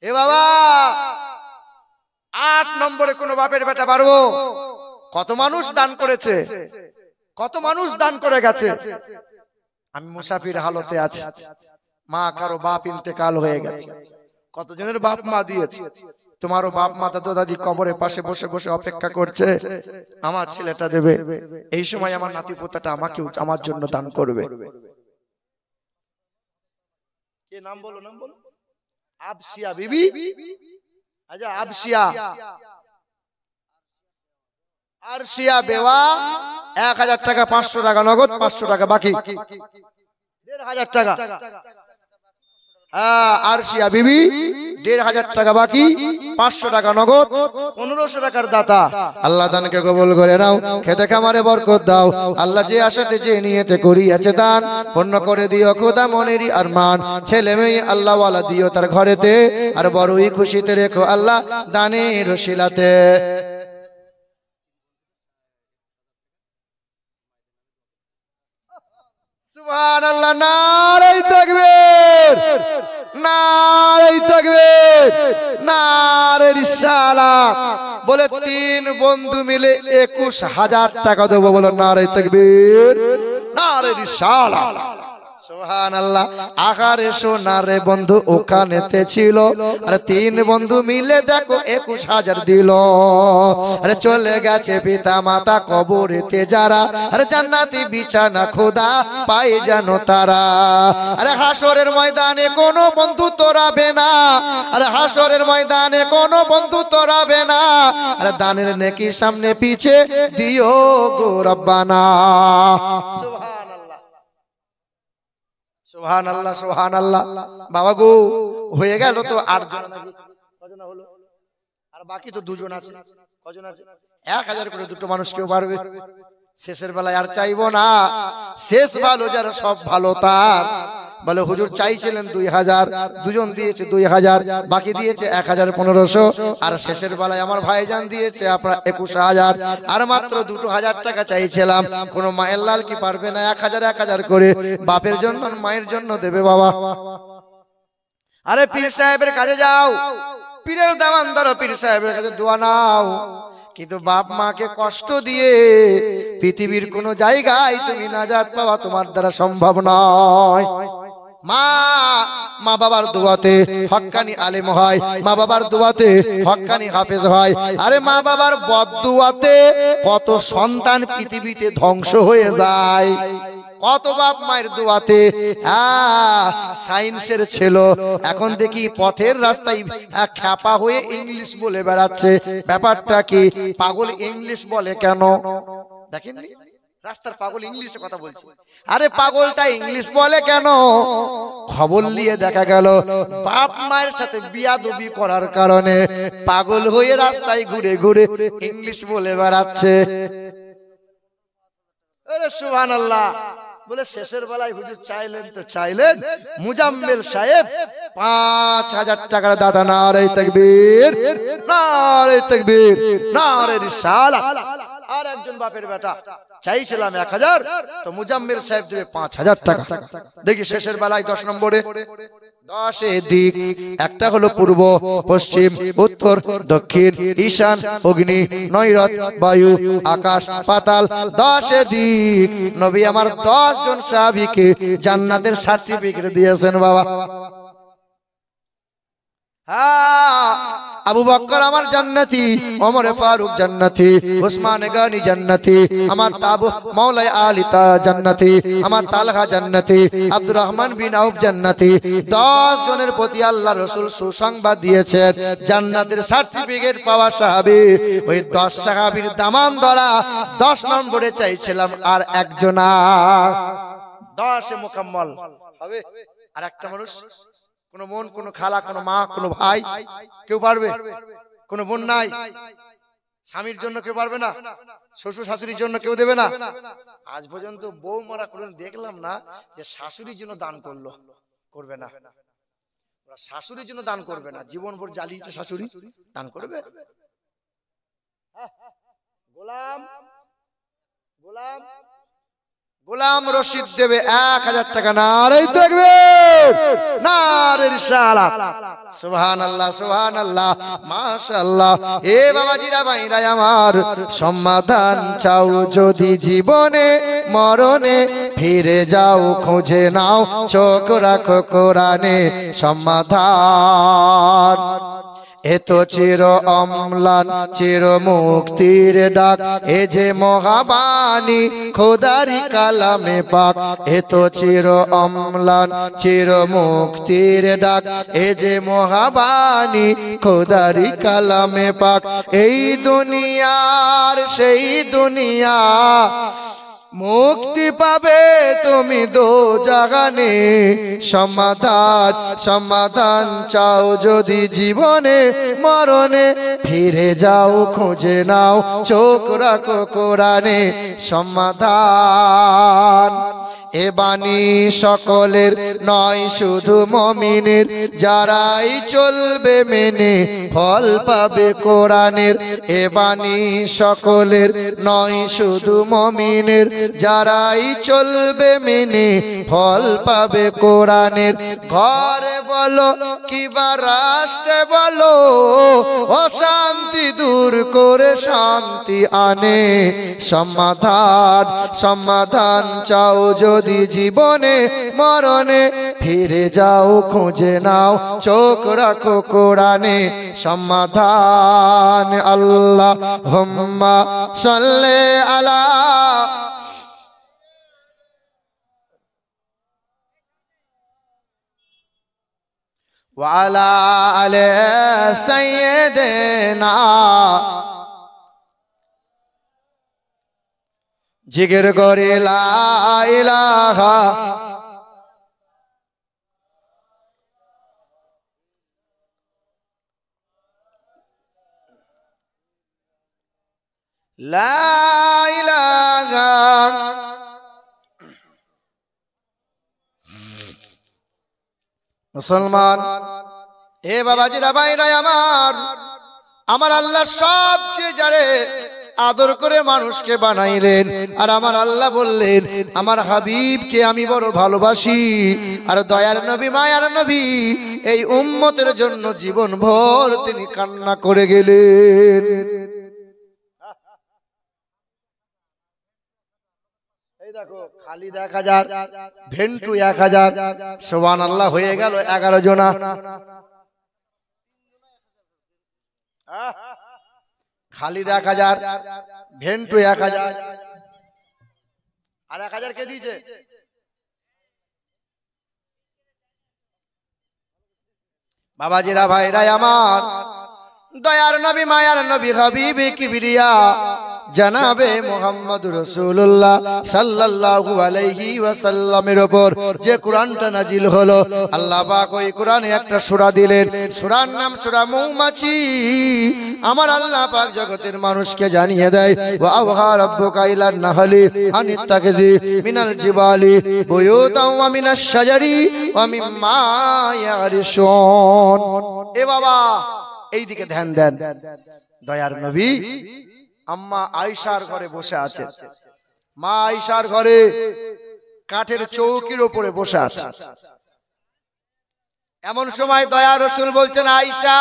এ বাবা 8 নম্বরে কোন বাপের বেটা পারবো? কত মানুষ দান করেছে, কত মানুষ দান করে গেছে। আমি মুসাফির হালতে আছি, মা কারো বাপ ইন্তেকাল হয়ে গেছে, কতজনের বাপ মা দিয়েছে। তোমারও বাপ মা দাদা দাদি কবরের পাশে বসে বসে অপেক্ষা করছে আমার ছেলেটা দেবে, এই সময় আমার নাতি পোতাটা আমাকে আমার জন্য দান করবে। কে নাম বলো, নাম বলো। আবসিয়া বিবি। আচ্ছা আবসিয়া, আরশিয়া বেওয়া 1000 টাকা, 500 টাকা নগদ, 500 টাকা বাকি, 1500 টাকা। আরশিয়া বিবি 1500 টাকা বাকি, 500 টাকা নগদ, 1500 টাকার দাতা। আল্লাহ দানকে কবুল করে নাও, খেতে খামারে বরকত দাও। আল্লাহ যে আশাতে যে নিয়তে করিয়াছে দান পূর্ণ করে দিও খোদা, মনেরই আরমান ছেলে মেয়ে আল্লাহ ওয়ালা দিও তার ঘরেতে, আর বড়ই খুশিতে রেখো আল্লাহ দানের ওসিলাতে। সুবহানাল্লাহ, নারে তাকবীর, নারে তাকবীর, নারে রিসালাত। বলে 3 বন্ধু মিলে 21000 টাকা দেবো, বলো নারে তাকবীর, নারে রিসালাত। সুবহানাল্লাহ। আগার এসো না রে বন্ধু ওখানেতে ছিল, আর 3 বন্ধু মিলে দেখো 21000 দিল। আরে চলে গেছে পিতা মাতা কবরেতে যারা, আরে জান্নাতি বিছানা খোদা পায় জানো তারা। আরে হাসরের ময়দানে কোনো বন্ধু তোরাবে না, আরে হাসরের ময়দানে কোনো বন্ধু তোরাবে না, আরে দানের নেকি সামনে পিছে দিও গো রব্বানা। সুবহানাল্লাহ, সুবহানাল্লাহ। বাবা গো হয়ে গেল তো 8 জন, নাকি কজন হলো? আর বাকি তো 2 জন আছে। কজন আছে? 1000 করে 2টো মানুষ কেউ পারবে? শেষের বেলায় আর চাইবো না, শেষ ভালো যার সব ভালো তার। বলে হুজুর চাইছিলেন 2000, 2 জন দিয়েছে 2000, বাকি দিয়েছে 1500, আর শেষের বেলায় আমার ভাইজান দিয়েছে আপনার 21000, আর মাত্র 2000 টাকা চাইছিলাম। কোন মায়ের লাল কি পারবে না 1000 করে বাপের জন্য মায়ের জন্য দেবে বাবা? আরে পীর সাহেবের কাছে যাও, পীরের দামান ধরো, পীর সাহেবের কাছে দোয়া নাও, কিন্তু বাপ মাকে কষ্ট দিয়ে পৃথিবীর কোন জায়গায় তুমি নাজাত পাওয়া তোমার দ্বারা সম্ভব নয়। মা বাবার দোয়াতে হক্কানি আলেম হয়, মা বাবার দোয়াতে হক্কানি হাফেজ হয়। আরে মা বাবার বদদুয়াতে কত সন্তান পৃথিবীতে ধ্বংস হয়ে যায়, কত বাপ মায়ের দোয়াতে সায়েন্সের ছিল এখন দেখি পথের রাস্তায় খ্যাপা হয়ে ইংলিশ বলে বেড়াচ্ছে। ব্যাপারটা কি? পাগল ইংলিশ বলে কেন দেখেন? রাস্তার পাগল ইংলিশে কথা বলছে। আরে পাগলটা ইংলিশ বলে কেন? খবর নিয়ে দেখা গেল বাপ মায়ের সাথে বিয়াদবি করার কারণে পাগল হয়ে রাস্তায় ঘুরে ঘুরে ইংলিশ বলে বেড়াচ্ছে। আরে সুবহানাল্লাহ। বলে শেষের বেলায় হুজুর চাইলেন তো চাইলেন, মুজাম্মেল সাহেব 5000 টাকার দাদা। নারে তাকবীর, নারে তাকবীর, নারে রিসালাত। আর একজন বাপের বেটা চাইছিলাম 1000, তো মুজাম্মেল সাহেব দেবে 5000 টাকা। দেখি শেষের বেলায় 10 নম্বরে 10 দিক, একটা হলো পূর্ব, পশ্চিম, উত্তর, দক্ষিণ, ঈশান, অগ্নি, নৈরত, বায়ু, আকাশ, পাতাল। 10 দিক। নবী আমার 10 জন সাহাবীকে জান্নাতের সার্টিফিকেট দিয়েছেন বাবা। হ্যাঁ, আবু বকর আমার জান্নাতি, ওমর ফারুক জান্নাতি, উসমান গনি জান্নাতি, আমার তাবু মাওলাই আলী তা জান্নাতি, আমার তালহা জান্নাতি, আব্দুর রহমান বিন আউফ জান্নাতি। 10 জনের প্রতি আল্লাহ রাসূল সুসংবাদ দিয়েছেন জান্নাতের সার্টিফিকেট পাওয়া সাহাবী। ওই 10 সাহাবীর দামান ধরা 10 নম্বরে চাইছিলাম আর একজনা। 10 এ মুকাম্মল হবে। আর একটা মানুষ, কোন বোন, কোন খালা, কোন মা, কোন ভাই, কেউ পারবে? কোন বোন নাই? স্বামীর জন্য কেউ পারবে না? শ্বশুর শাশুড়ির জন্য কেউ দেবে না? আজ পর্যন্ত বউ মরা করে দেখলাম না যে শাশুড়ির জন্য দান করলো। করবে না, ওরা শাশুড়ির জন্য দান করবে না। জীবন ভর জ্বালিয়েছে শাশুড়ি, দান করবে? গোলাম গোলাম গোলাম রশিদ দেবে 1000 টাকা। নারেই দেখবে, নারে রিসালাত, সুবহানাল্লাহ, সুবহানাল্লাহ, মাশাআল্লাহ। এ বাবাজিরা ভাইরা আমার, সমাধান চাও যদি জীবনে মরণে, ফিরে যাও খুঁজে নাও, চোখ রাখো কোরআনে। সমাধান এত চির অম্লান চির মুক্তির ডাক, এ যে মহাবাণী খোদারি কালামে পাক। এত চির অম্লান চির মুক্তির ডাক, এ যে মহাবাণী খোদারি কালামে পাক। এই দুনিয়ার সেই দুনিয়া, মুক্তি পাবে তুমি দোজাহানে। সমাধান সমাধান চাও যদি জীবনে মরণে, ফিরে যাও খুঁজে নাও, চোখ রাখো কোরআনে। সমাধান এ বাণী সকলের নয় শুধু মুমিনের, যারাই চলবে মেনে ফল পাবে কোরআনের। এ বাণী সকলের নয় শুধু মুমিনের, যারাই চলবে মেনে ফল পাবে কোরআনের। ঘরে বলো কিবা রাষ্ট্রে বলো, অশান্তি দূর করে শান্তি আনে। সমাধান সমাধান চাও যদি জীবনে মরণে, ফিরে যাও খুঁজে নাও, চোখ রাখো কোরআনে। সমাধান আল্লাহুম্মা সাল্লি আলা ওয়া আলা আলি সাইয়্যিদিনা। জিকির করে লা ইলাহা লা ইলাহা। মুসলমান এ বাবাজিরা ভাইরা আমার, আমার আল্লাহ সবচেয়ে যারে আদর করে মানুষকে বানাইলেন, আর আমার আল্লাহ বললেন আমার হাবিবকে আমি বড় ভালোবাসি। আর দয়ার নবী মায়ার নবী এই উম্মতের জন্য জীবন ভর তিনি কান্না করে গেলেন। এই দেখো খালি 1000, ভেন্টু 1000, সুবহানাল্লাহ হয়ে গেল 11 জনা। খালিদ 1000, ভেন্টু 1000, আর 1000 কে দিয়েছে? বাবাজিরা ভাইরা আমার, দয়ার নবী মায়ার নবী হাবিবে কিবরিয়া জানাবে মুহাম্মদুর রাসূলুল্লাহ সাল্লাল্লাহু আলাইহি ওয়াসাল্লামের উপর যে কোরআনটা নাজিল হলো, আল্লাহ পাক ওই কোরআনে একটা সূরা দিলেন, সূরার নাম সূরা মৌমাছি। আমার আল্লাহ পাক জগতের মানুষকে জানিয়ে দেয়, ওয়া আওহা রাব্বুকা ইলান নাহলি আনিত্তাখিযি মিনাল জিবালি বুয়ুতাও ওয়া মিনাশ শাজারি ওয়া মিম্মা ইয়ারিশুন। এ বাবা এইদিকে ধ্যান দেন। দয়ার নবী আম্মা আয়েশার ঘরে বসে আছে। মা আয়েশার ঘরে কাঠের চৌকির উপরে বসে আছে। এমন সময় দয়া রসুল বলছেন আয়েশা।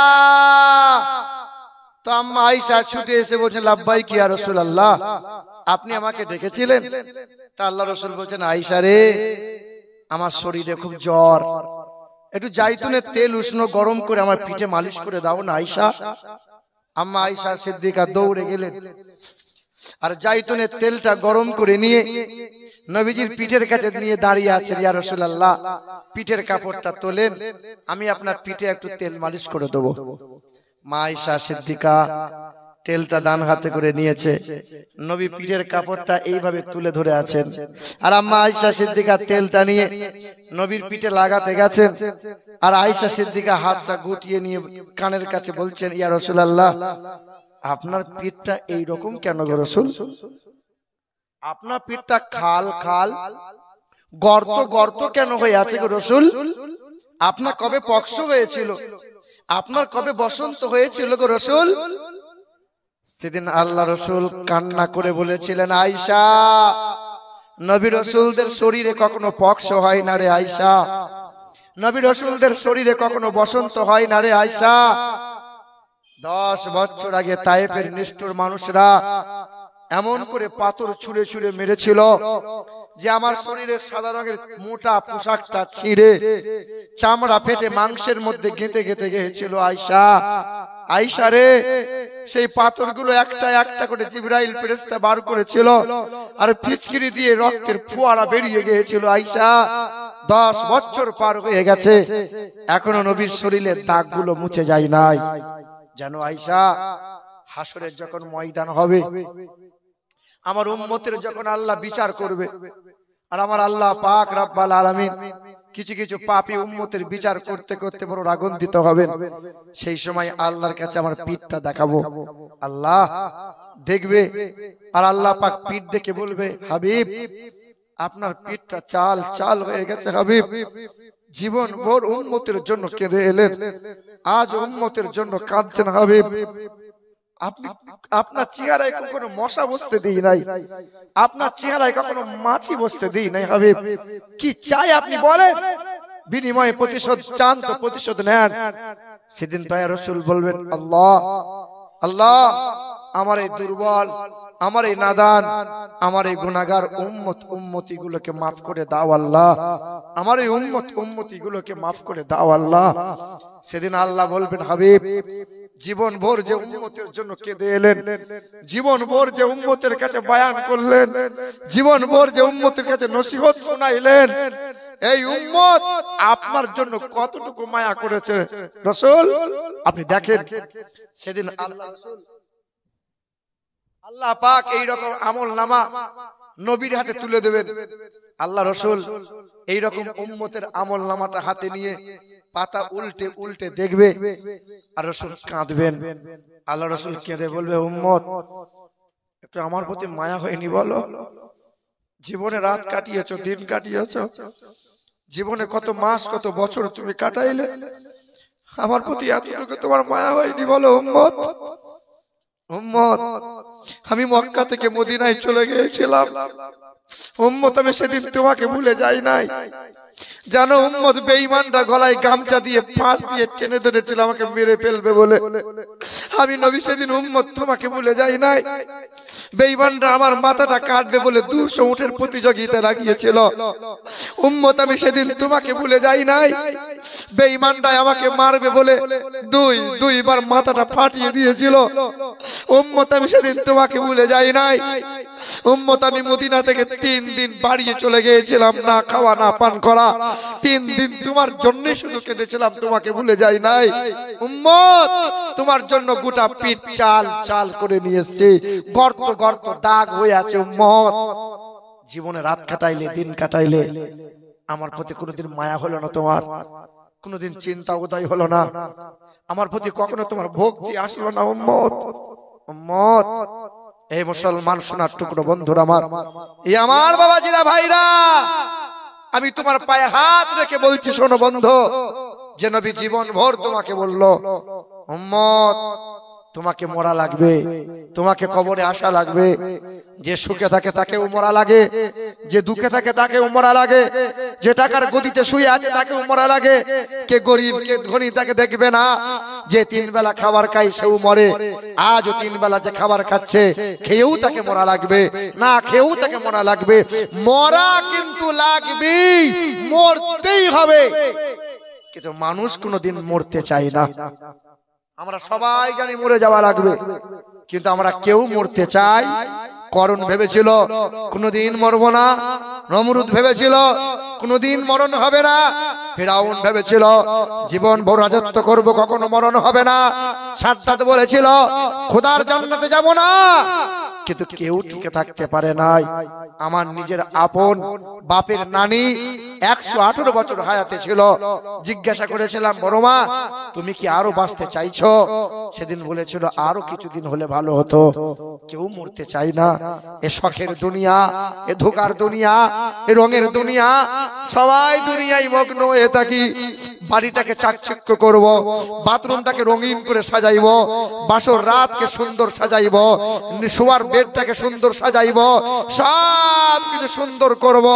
তো আম্মা আয়েশা ছুটে এসে বলছেন লাব্বাইক ইয়া রাসূলুল্লাহ, আপনি আমাকে ডেকেছিলেন? তা আল্লাহ রসুল বলছেন আয়েশা রে, আমার শরীরে খুব জ্বর, একটু জাইতুনের তেল উষ্ণ গরম করে আমার পিঠে মালিশ করে দাও না আয়েশা। আম্মা আয়েশা সিদ্দিকা দৌড়ে গেলেন আর জাইতুনের তেলটা গরম করে নিয়ে নবীজির পিঠের কাছে নিয়ে দাঁড়িয়ে আছেন। ইয়া রাসূলুল্লাহ, পিঠের কাপড়টা তোলেন, আমি আপনার পিঠে একটু তেল মালিশ করে দেবো। মা আয়েশা সিদ্দিকা তেলটা ডান হাতে করে নিয়েছে, নবী পিঠের কাপড়টা এইভাবে তুলে ধরে আছেন, আর আম্মা আয়েশা সিদ্দিকা তেলটা নিয়ে নবীর পিঠে লাগাতে গেছেন। আর আয়েশা সিদ্দিকা হাতটা গুটিয়ে নিয়ে কানের কাছে বলছেন ইয়া রাসূলুল্লাহ, আপনার পিঠটা এইরকম কেন গো রাসূল? আপনার পিঠটা খাল খাল গর্ত গর্ত কেন হয়ে আছে গো রাসূল? আপনার কবে পক্স হয়েছিল? আপনার কবে বসন্ত হয়েছিল গো রাসূল? সেদিন আল্লাহ রসুল কান্না করে বলেছিলেন আয়েশা, নবী রসুলদের শরীরে কখনো পক্স হয় না রে আয়েশা, নবী রসুলদের শরীরে কখনো বসন্ত হয় না রে আয়েশা। 10 বছর আগে তায়েফের নিষ্ঠুর মানুষরা এমন করে পাথর ছুঁড়ে ছুঁড়ে মেরেছিল যে আমার শরীরে সাদা রঙের মোটা পোশাকটা ছিঁড়ে চামড়া ফেটে মাংসের মধ্যে গেঁথে গেঁথে গিয়েছিল আয়েশা। আয়েশা রে, সেই পাথরগুলো একটা একটা করে জিবরাইল ফেরেশতা বার করেছিল আর ফিচকিরি দিয়ে রক্তের ফোয়ারা বেরিয়ে গিয়েছিল আয়েশা। 10 বছর পার হয়ে গেছে, এখনো নবীর শরীরের দাগগুলো মুছে যায় নাই। জানো আয়েশা, হাসরের যখন ময়দান হবে, আমার উম্মতের যখন আল্লাহ বিচার করবে, আর আমার আল্লাহ পাক রব্বুল আলামিন কিছু কিছু পাপী উম্মতের বিচার করতে করতে বড় রাগান্বিত হবেন, সেই সময় আল্লাহর কাছে আমার পিঠটা দেখাবো, আল্লাহ দেখবে, আর আল্লাহ পাক পিঠ দেখে বলবে হাবিব, আপনার পিঠটা চাল চাল হয়ে গেছে হাবিব, জীবন ভর উম্মতের জন্য কেঁদে এলেন, আজ উম্মতের জন্য কাঁদছেন হাবিব। আপনার চেহারায় কখনো মশা বসতে দিই নাই, আপনার চেহারায় কখনো মাছি বসতে দিই নাই হাবিব, কি চাই আপনি বলেন, বিনিময়ে প্রতিশোধ চান তো প্রতিশোধ নেন। সেদিন দয়া রাসূল বলবেন আল্লাহ আল্লাহ, আমার এই দুর্বল, আমার এই নাদান, আমার এই গুনাহগার উম্মত উম্মতি গুলোকে মাফ করে দাও আল্লাহ, আমার এই উম্মত উম্মতি গুলোকে মাফ করে দাও আল্লাহ। সেদিন আল্লাহ বলবেন হাবিব, জীবন ভোর যে উম্মতের জন্য কেঁদে এলেন, জীবন ভোর যে উম্মতের কাছে বয়ান করলেন, জীবন ভোর যে উম্মতের কাছে নসিহত শোনাইলেন, এই উম্মত আপনার জন্য কতটুকু মায়া করেছে রাসূল আপনি দেখেন। সেদিন আল্লাহ পাক এইরকম আমলনামা নবীর হাতে তুলে দেবেন। আল্লাহ রাসূল এইরকম উম্মতের আমলনামাটা হাতে নিয়ে পাতা উল্টে উল্টে দেখবে, আর রাসূল কাঁদবেন। আল্লাহ রাসূল কেঁদে বলবে উম্মত, একটু আমার প্রতি মায়া হয়নি বলো? জীবনে রাত কাটিয়েছো, দিন কাটিয়েছো, জীবনে কত মাস কত বছর তুমি কাটাইলে, আমার প্রতি এতটুকু তোমার মায়া হয়নি বলো উম্মত? উম্মত, আমি মক্কা থেকে মদিনায় চলে গিয়েছিলাম উম্মত, আমি সেদিন তোমাকে ভুলে যাই নাই। জানো উম্মত, বেঈমানরা গলায় গামছা দিয়ে ফাঁস দিয়ে টেনে ধরেছিল আমাকে মেরে ফেলবে বলে, আমি নবী সেদিন উম্মত তোমাকে ভুলে যাই নাই। বেঈমানরা আমার মাথাটা কাটবে বলে 200 উটের প্রতিযোগিতা লাগিয়েছিল উম্মত, আমি সেদিন তোমাকে ভুলে যাই নাই। বেঈমানরা আমাকে মারবে বলে দুইবার মাথাটা ফাটিয়ে দিয়েছিল উম্মত, আমি সেদিন তোমাকে ভুলে যাই নাই। উম্মত, আমি মদিনা থেকে 3 দিন বাড়িয়ে চলে গিয়েছিলাম, না খাওয়া না পান করা, 3 দিন তোমার জন্য শুধু কেঁদেছিলাম, তোমাকে ভুলে যাই নাই। উম্মত, তোমার জন্য গোটা পিঠ চাল চাল করে নিয়ে এসেছি, গর্ত গর্ত দাগ হয়ে আছে উম্মত। জীবনে রাত কাটাইলে, দিন কাটাইলে, আমার প্রতি কোনোদিন মায়া হলো না তোমার? কোনোদিন চিন্তা উদয় হলো না? আমার প্রতি কখনো তোমার ভক্তি আসলো না উম্মত? উম্মত, এই মুসলমান সোনার টুকরো বন্ধুরা আমার, এই আমার বাবাজিরা ভাইরা, আমি তোমার পায়ে হাত রেখে বলছি শোনো বন্ধু, যে নবী জীবন ভর তোমাকে বললো উম্মত, তোমাকে মরা লাগবে, তোমাকে কবরে আসা লাগবে। যে সুখে থাকে তাকেও মরা লাগে, যে দুঃখে থাকে তাকেও মরা লাগে, যে টাকার গদিতে শুয়ে আছে তাকেও মরা লাগে। কে গরিব কে ধনী তাকে দেখবে না। যে 3 বেলা খাবার খায় সেও মরে। আজও 3 বেলা যে খাবার খাচ্ছে খেয়েও তাকে মরা লাগবে, না খেয়েও তাকে মরা লাগবে। মরা কিন্তু লাগবেই, মরতেই হবে। কিন্তু মানুষ কোনোদিন মরতে চায় না। আমরা সবাই জানি মরে যাওয়া লাগবে, কিন্তু আমরা কেউ মরতে চাই। করণ ভেবেছিল কোনোদিন মরবো না, নমরুদ ভেবেছিল কোনোদিন মরণ হবে না, ফিরাউন ভেবেছিল জীবন ভর রাজত্ব করব, কখনো মরণ হবে না। সাদ্দাত বলেছিল খোদার জান্নাতে যাব না, কিন্তু কেউ টিকে থাকতে পারে নাই। আমার নিজের আপন বাপের নানি 118 বছর হায়াতে ছিল। জিজ্ঞাসা করেছিলাম, বড় মা তুমি কি আরো বাঁচতে চাইছো? সেদিন বলেছিল আরো কিছুদিন হলে ভালো হতো। কেউ মরতে চাই না। এ শখের দুনিয়া, এ ধোকার দুনিয়া, এ রঙের দুনিয়া, সবাই দুনিয়ায় মগ্ন হয়ে থাকি। বাড়িটাকে চাকচিক্য করব, বাথরুমটাকে রঙিন করে সাজাইব, বাসর রাতকে সুন্দর সাজাইব, শোয়ার বেডটাকে সুন্দর সাজাইব, সব কিছু সুন্দর করব,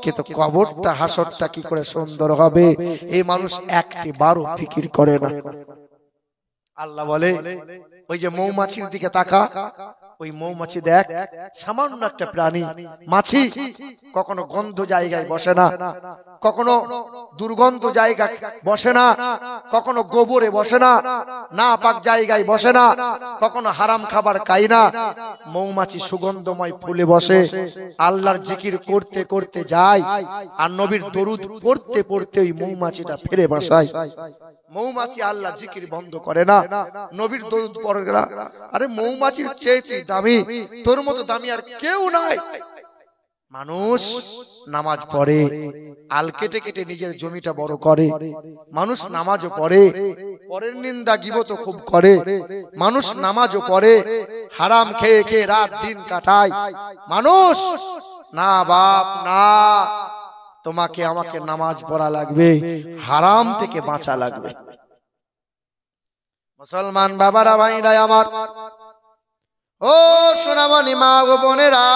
কিন্তু কবরটা হাসরটা কি করে সুন্দর হবে এই মানুষ একটি বারও ফিকির করে না। আল্লাহ বলে ওই যে মৌমাছির দিকে তাকা, ওই মৌমাছি দেখ সামান্য একটা প্রাণী মাছি, কখনো গন্ধ জায়গায় বসে না, কখনো দুর্গন্ধ জায়গায় বসে না, কখনো গোবরে বসে না, না পাক জায়গায় বসে না, কখনো হারাম খাবার খায় না। মৌমাছি সুগন্ধময় ফুলে বসে, আল্লাহর জিকির করতে করতে যায়, আর নবীর দরুদ পড়তে পড়তে ওই মৌমাছিটা ফিরে বাসায়। মৌমাছি আল্লাহ জিকির বন্ধ করে না, নবীর দরুদ পড়ে না। আরে মৌমাছির চেয়ে তুই দামি, তোর মতো দামি আর কেউ নাই। মানুষ নামাজ পড়ে, আল কেটে কেটে নিজের জমিটা বড় করে। মানুষ নামাজও পড়ে, পরের নিন্দা গীবত খুব করে। মানুষ নামাজও পড়ে, হারাম খেয়ে খেয়ে রাত দিন কাটায়। মানুষ না বাপ না, তোমাকে আমাকে নামাজ পড়া লাগবে, হারাম থেকে বাঁচা লাগবে। মুসলমান বাবারা ভাইরা আমার, ও সোনামণি মা গো বোনেরা,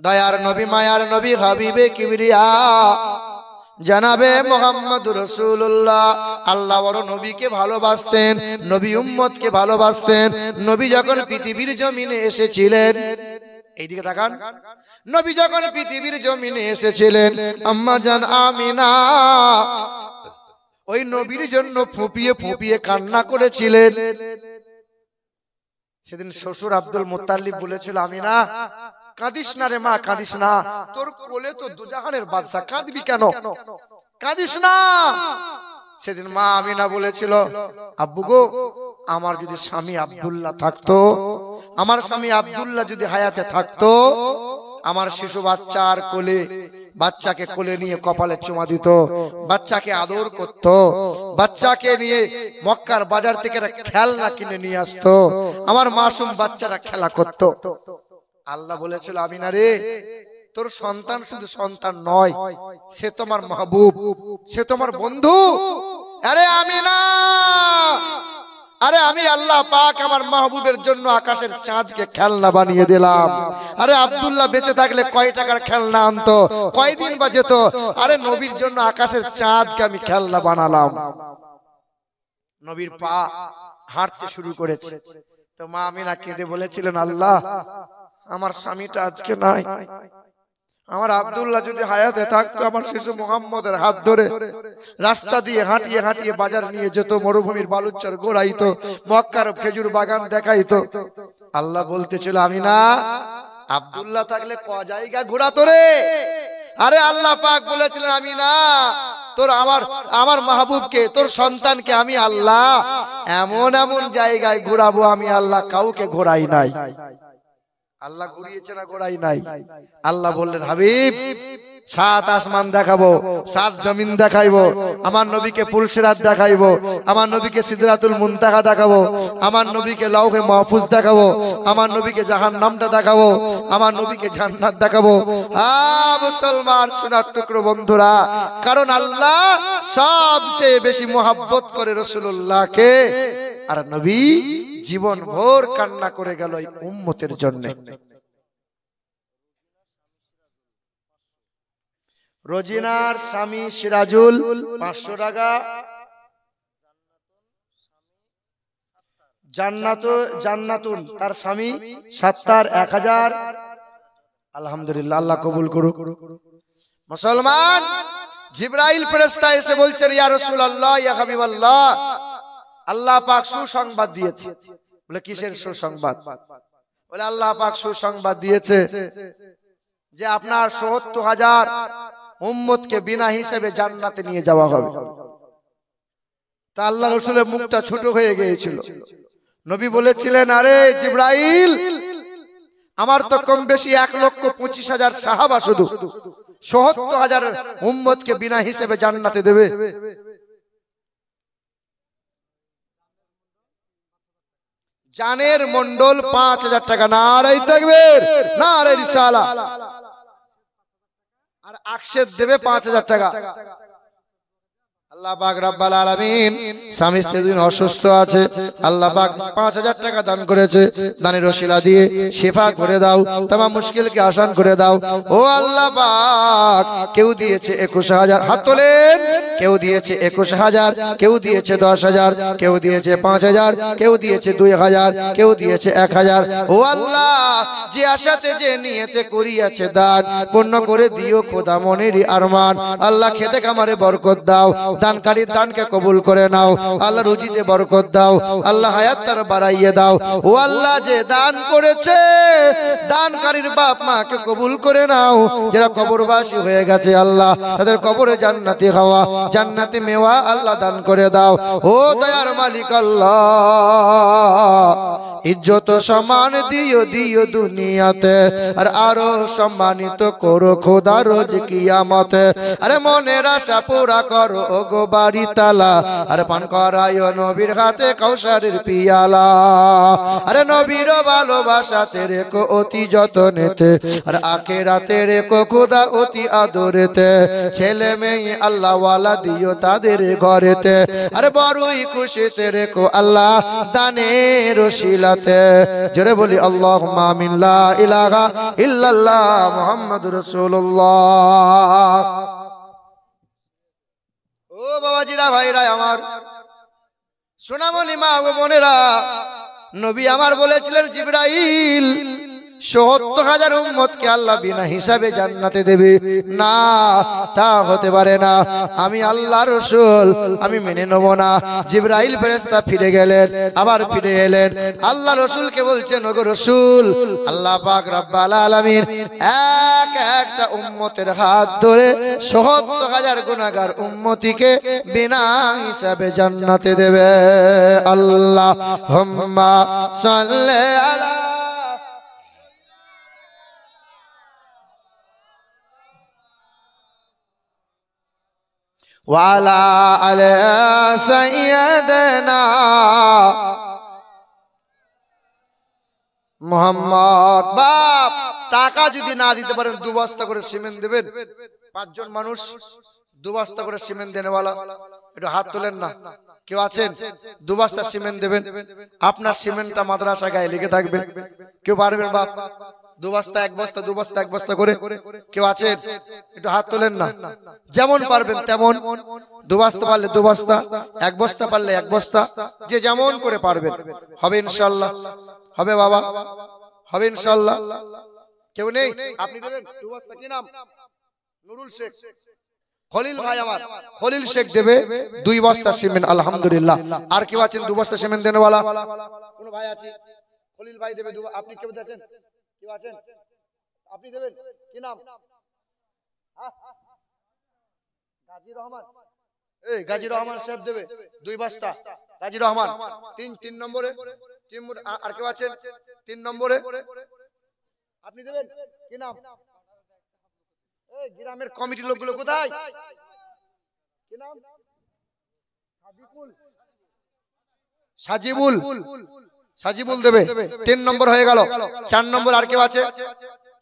দয়ার নবী মায়ার নবী হাবিবে কিবরিয়া জানাবে মুহাম্মদুর রাসূলুল্লাহ আল্লাহ বড় নবীকে ভালোবাসতেন, নবী উম্মতকে ভালোবাসতেন। নবী যখন পৃথিবীর জমিনে এসেছিলেন, এইদিকে তাকান, নবী যখন পৃথিবীর জমিনে এসেছিলেন, আম্মা জান আমিনা ওই নবীর জন্য ফুপিয়ে ফুপিয়ে কান্না করেছিলেন। সেদিন শ্বশুর আব্দুল মুত্তালিব বলেছিল, আমিনা কাঁদিস না রে মা, কাঁদিস না, তোর কোলে তো দুজাহানের বাদশা, কাঁদবি কেন, কাঁদিস না। সেদিন মা আমিনা বলেছিল, আব্বু গো, আমার যদি স্বামী আব্দুল্লাহ থাকতো, আমার স্বামী আব্দুল্লাহ যদি হায়াতে থাকতো, আমার শিশু বাচ্চার কোলে, বাচ্চাকে কোলে নিয়ে কপালে চুমা দিত, বাচ্চাকে আদর করত, বাচ্চাকে নিয়ে মক্কার বাজার থেকে খেলনা কিনে নিয়ে আসতো, আমার মাসুম বাচ্চারা খেলা করত। আল্লাহ বলেছিল, আমিনা রে, তোর সন্তান শুধু সন্তান নয়, সে তোমার মাহবুব, সে তোমার বন্ধু। আরে আমিনা, আরে আমি আল্লাহ পাক আমার মাহবুবের জন্য আকাশের চাঁদকে খেলনা বানিয়ে দিলাম। আরে আব্দুল্লাহ বেঁচে থাকলে কয় টাকার খেলনা আনতো, কয়দিন বা যেত। আরে নবীর জন্য আকাশের চাঁদকে আমি খেলনা বানালাম। নবীর পা হাঁটতে শুরু করেছে, তো মা আমিনা কেঁদে বলেছিলেন, আল্লাহ আমার স্বামীটা আজকে নাই, আমার আব্দুল্লাহ যদি হায়াতে থাকতো, আমার শিশু মুহাম্মদের হাত ধরে রাস্তা দিয়ে হাঁটিয়ে হাঁটিয়ে বাজার নিয়ে যেত, মরুভূমির বালুচর গোড়াইতো, মক্কার খেজুর বাগান দেখাইতো। আল্লাহ বলতেছিল, আমিনা আব্দুল্লাহ থাকলে ক জায়গা ঘোরাতো রে। আরে আল্লাহ পাক বলেছিলেন, আমিনা তোর আমার মাহবুবকে, তোর সন্তানকে আমি আল্লাহ এমন এমন জায়গায় ঘোরাবো, আমি আল্লাহ কাউকে ঘোরাই নাই। আল্লাহ ঘুরিয়েছে না ঘোরাই নাই? আল্লাহ বললেন, হাবিব 7 আসমান দেখাবো, 7 জমিন দেখাইবো, আমার নবীকে পুলসিরাত দেখাইবো, আমার নবীকে সিদরাতুল মুনতাহা দেখাবো, আমার নবীকে লাউহে মাহফুজ দেখাবো, আমার নবীকে জাহান্নামটা দেখাবো, আমার নবীকে জান্নাত দেখাবো। মুসলমান সোনার টুকরো বন্ধুরা, কারণ আল্লাহ সবচেয়ে বেশি মোহাব্বত করে রাসূলুল্লাহকে, আর নবী জীবন ভোর কান্না করে গেল এই উম্মতের জন্য। রোজিনার স্বামী সিরাজুল 500 টাকা, জান্নাতুন তার স্বামী সাত্তার 1000। আলহামদুলিল্লাহ, আল্লাহ কবুল করুক। মুসলমান, জিবরাইল ফেরেশতা এসে বলছেন, ইয়া রাসূলুল্লাহ, ইয়া হাবিবাল্লাহ, আল্লাহ পাক সুসংবাদ দিয়েছে। বলে কিসের সুসংবাদ? বলে আল্লাহ পাক সুসংবাদ দিয়েছে যে আপনার ৭০,০০০ উম্মতকে বিনা হিসেবে জান্নাতে নিয়ে যাওয়া হবে। তা আল্লাহ রাসূলের মুখটা ছোট হয়ে গিয়েছিল। নবী বলেছিলেন, আরে জিবরাইল, আমার তো কম বেশি ১,২৫,০০০ সাহাবা শুধু ৭০,০০০ উম্মতকে বিনা হিসেবে জান্নাতে দেবে। জানের মন্ডল ৫,০০০ টাকা। নারায়ে তাকবীর, নারায়ে রিসালাহ। আর আকশেদ দেবে ৫,০০০ টাকা। আল্লাহ পাক রব্বুল আলামিন স্বামী স্ত্রী দুজন অসুস্থ আছে, আল্লাহ পাক ৫,০০০ টাকা দান করেছে। দানের ওসিলা দিয়ে শিফা করে দাও, তোমার মুশকিলকে আসান করে দাও। ও আল্লাহ পাক, কেউ দিয়েছে ২১,০০০, হাত তোলেন। কেউ দিয়েছে ২১,০০০, কেউ দিয়েছে ১০,০০০, কেউ দিয়েছে ৫,০০০, কেউ দিয়েছে ২,০০০, কেউ দিয়েছে ১,০০০। ও আল্লাহ, যে আশাতে যে নিয়তে করিয়াছে দান, পূর্ণ করে দিও খোদা মনেরই আরমান। আল্লাহ খেতে খামারে বরকত দাও, দানকারীর দানকে কবুল করে নাও। আল্লাহ রুজিতে বরকত দাও, আল্লাহ হায়াত তার বাড়াইয়ে দাও। ও আল্লাহ, যে দান করেছে দানকারীর বাপ মাকে কবুল করে নাও। যারা কবরবাসী হয়ে গেছে আল্লাহ, তাদের কবরে জান্নাতি হাওয়া, জান্নাতি মেওয়া আল্লাহ দান করে দাও। ও দয়ার মালিক আল্লাহ, ইজ্জত সম্মান দিও দিও দুনিয়াতে, আর আরো সম্মানিত করো খোদা রোজ কিয়ামতে। আরে মনের আশা পুরা করো গো বাড়ি তালা, আরে পান করায় নবীর হাতে কাউসারের পিয়ালা। আরে নবীর ভালোবাসাতে রেখো অতি যতনেতে, আর আখিরাতে রেখো খোদা অতি আদরেতে। ছেলে মেয়ে আল্লাহ ওয়ালা দিও তাদের ঘরেতে, আরে বড়ই খুশিতে রেখো আল্লাহ দানের ওসিলাতে। জোরে বলি আল্লাহুম্মা আমিন। লা ইলাহা ইল্লাল্লাহ মুহাম্মাদুর রাসূলুল্লাহ। ও বাবাজিরা, ভাইরা আমার, সোনামণি মা ও বোনেরা, নবী আমার বলেছিলেন, জিবরাইল ৭০,০০০ উম্মতকে আল্লাহ বিনা হিসাবে জান্নাতে দেবে না। তা হতে পারে না, আমি আল্লাহর রাসূল, আমি মেনে নেব না। জিবরাইল ফেরেশতা ফিরে গেলেন, আবার ফিরে এলেন। আল্লাহ রাসূলকে বলছেন, ওগো রাসূল, আল্লাহ পাক রব্বুল আলামিন একটা উম্মতের হাত ধরে ৭০,০০০ গুনাহগার উম্মতিকে বিনা হিসাবে জান্নাতে দেবে। আল্লাহুম্মা সাল্লি আলা ওয়ালা আলা সাইয়্যিদানা মুহাম্মদ। বাপ, টাকা যদি না দিতে পারেন 2 বস্তা করে সিমেন্ট দেবেন। 5 জন মানুষ 2 বস্তা করে সিমেন্ট দেনেওয়ালা, একটু হাত তোলেন না। কেউ আছেন? 2 বস্তা সিমেন্ট দেবেন, আপনার সিমেন্টটা মাদ্রাসা গায়ে লেগে থাকবে। কেউ পারবেন বাপ? 2 বস্তা 1 বস্তা 2 বস্তা 1 বস্তা করে কেউ আছেন? একটু হাত তোলেন না। যেমন পারবেন তেমন, 2 বস্তা পারলে 2 বস্তা, 1 বস্তা পারলে 1 বস্তা, যে যেমন করে পারবেন। হবে ইনশাআল্লাহ? হবে বাবা? হবে ইনশাআল্লাহ? কেউ নেই? আপনি দেবেন 2 বস্তা। কি নাম? নুরুল শেখ, খলিল ভাই আমার, খলিল শেখ দেবে 2 বস্তা সিমেন্ট। আলহামদুলিল্লাহ। আর কেউ আছেন 2 বস্তা সিমেন্ট দেনেওয়ালা? কোন ভাই আছে? খলিল ভাই দেবে 2। আপনি কেউ আছেন? কেউ আছেন? আপনি দেবেন? কি নাম? গাজী রহমান। এই গাজী রহমান সাহেব দেবে 2 বস্তা। গাজী রহমান 3 নম্বরে। আর কেউ আছেন 3 নম্বরে? আপনি দেবেন? কি নাম? এই গ্রামের কমিটির লোকগুলো কোথায়? কি নাম? সাজিবুল। সাজিবুল দেবে 3 নম্বর হয়ে গেল। 4 নম্বর আর কেউ আছে?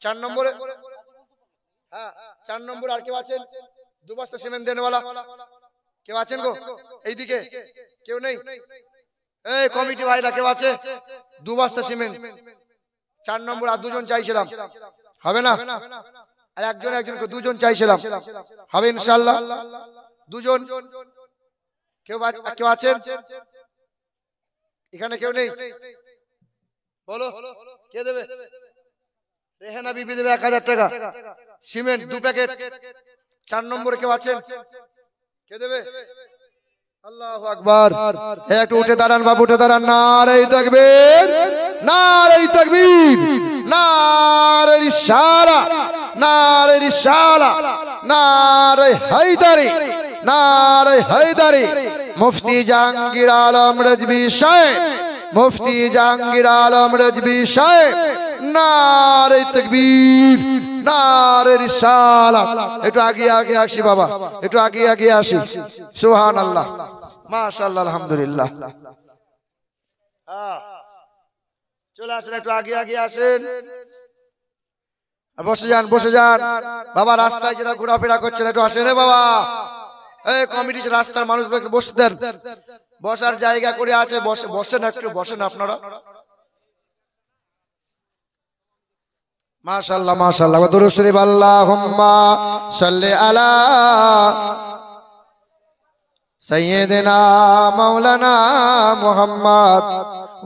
4 নম্বরে? হ্যাঁ, 4 নম্বর আর কেউ আছেন? 2 বস্তা সিমেন্ট দেনেওয়ালা? কেউ আছেন গো এইদিকে? কেউ নেই? এই কমিটি ভাইরা কেউ আছে? 2 বস্তা সিমেন্ট 4 নম্বর। আর 2 জন চাইছিলাম, হবে না? আর একজনকে 2 জন চাইছিলাম, হবে ইনশাআল্লাহ? 2 জন। কেউ আছেন এখানে? কেউ নেই? বলো কে দেবে? রেহানা বিবি দেবে 1000 টাকা সিমেন্ট 2 প্যাকেট। 4 নম্বরে কেউ আছেন? কে দেবে? আল্লাহু আকবার। একটু উঠে দাঁড়ান বাবু, উঠে দাঁড়ান। নারে তাকবীর, নারে তাকবীর, নারে রিসালাত, নারে রিসালাত, নারে হায়দারি, নারে হায়দারি। মুফতি জাহাঙ্গীর আলম রাজবি সাহেব, মুফতি জাহাঙ্গীর আলম রাজবি সাহেব। নারে তাকবীর, নারে রিসালাত। একটু আগে আগে আসি বাবা, একটু আগে আগে আসি। সুবহানাল্লাহ, মাশাআল্লাহ, আলহামদুলিল্লাহ। চলে আসেন, একটু আগে আগে আসেন। বসে যান, বসে যান বাবা। রাস্তায় যারা ঘোরাফেরা করছেন একটু আসেন রে বাবা। এই কমিটি রাস্তার মানুষগুলোকে বসতে দেন, বসার জায়গা করে আছে, বসেন, একটু বসেন আপনারা। মাশাআল্লাহ, মাশাআল্লাহ। দুরূদ শরীফ। আল্লাহুম্মা সাল্লি আলা সাইয়্যিদিনা মাওলানা মুহাম্মদ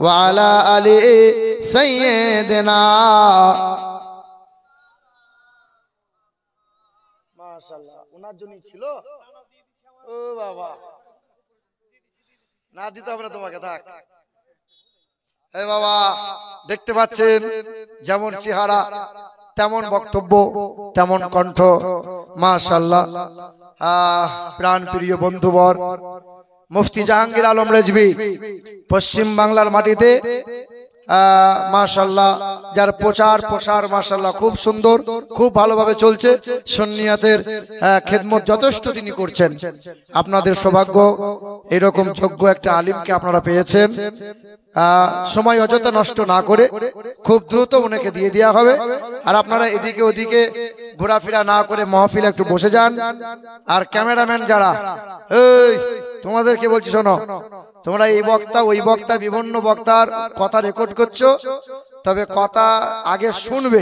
ওয়া আলা আলি সাইয়্যিদিনা। মাশাআল্লাহ, ওনার জন্যই ছিল। ও বাবা, না দিতে হবে না তোমাকে, থাক। এই বাবা দেখতে পাচ্ছেন, যেমন চেহারা তেমন বক্তব্য, তেমন কণ্ঠ। মাশাআল্লাহ। প্রাণ প্রিয় বন্ধুবর, মুফতি জাহাঙ্গীর আলম রেজভী পশ্চিম বাংলার মাটিতে মাশাআল্লাহ যার প্রচার প্রসার মাশাআল্লাহ খুব সুন্দর, খুব ভালোভাবে চলছে। সুন্নিয়াতের খেদমত যথেষ্ট তিনি করছেন। আপনাদের সৌভাগ্য, এরকম যোগ্য একটা আলিমকে আপনারা পেয়েছেন। সময় অযথা নষ্ট না করে খুব দ্রুত ওনাকে দিয়ে দেওয়া হবে। আর আপনারা এদিকে ওদিকে ঘোরাফেরা না করে মাহফিলে একটু বসে যান। আর ক্যামেরাম্যান যারা, এই তোমাদেরকে বলছি শোনো, তোমরা এই বক্তা ওই বক্তা বিভিন্ন বক্তার কথা রেকর্ড করছো, তবে কথা আগে শুনবে।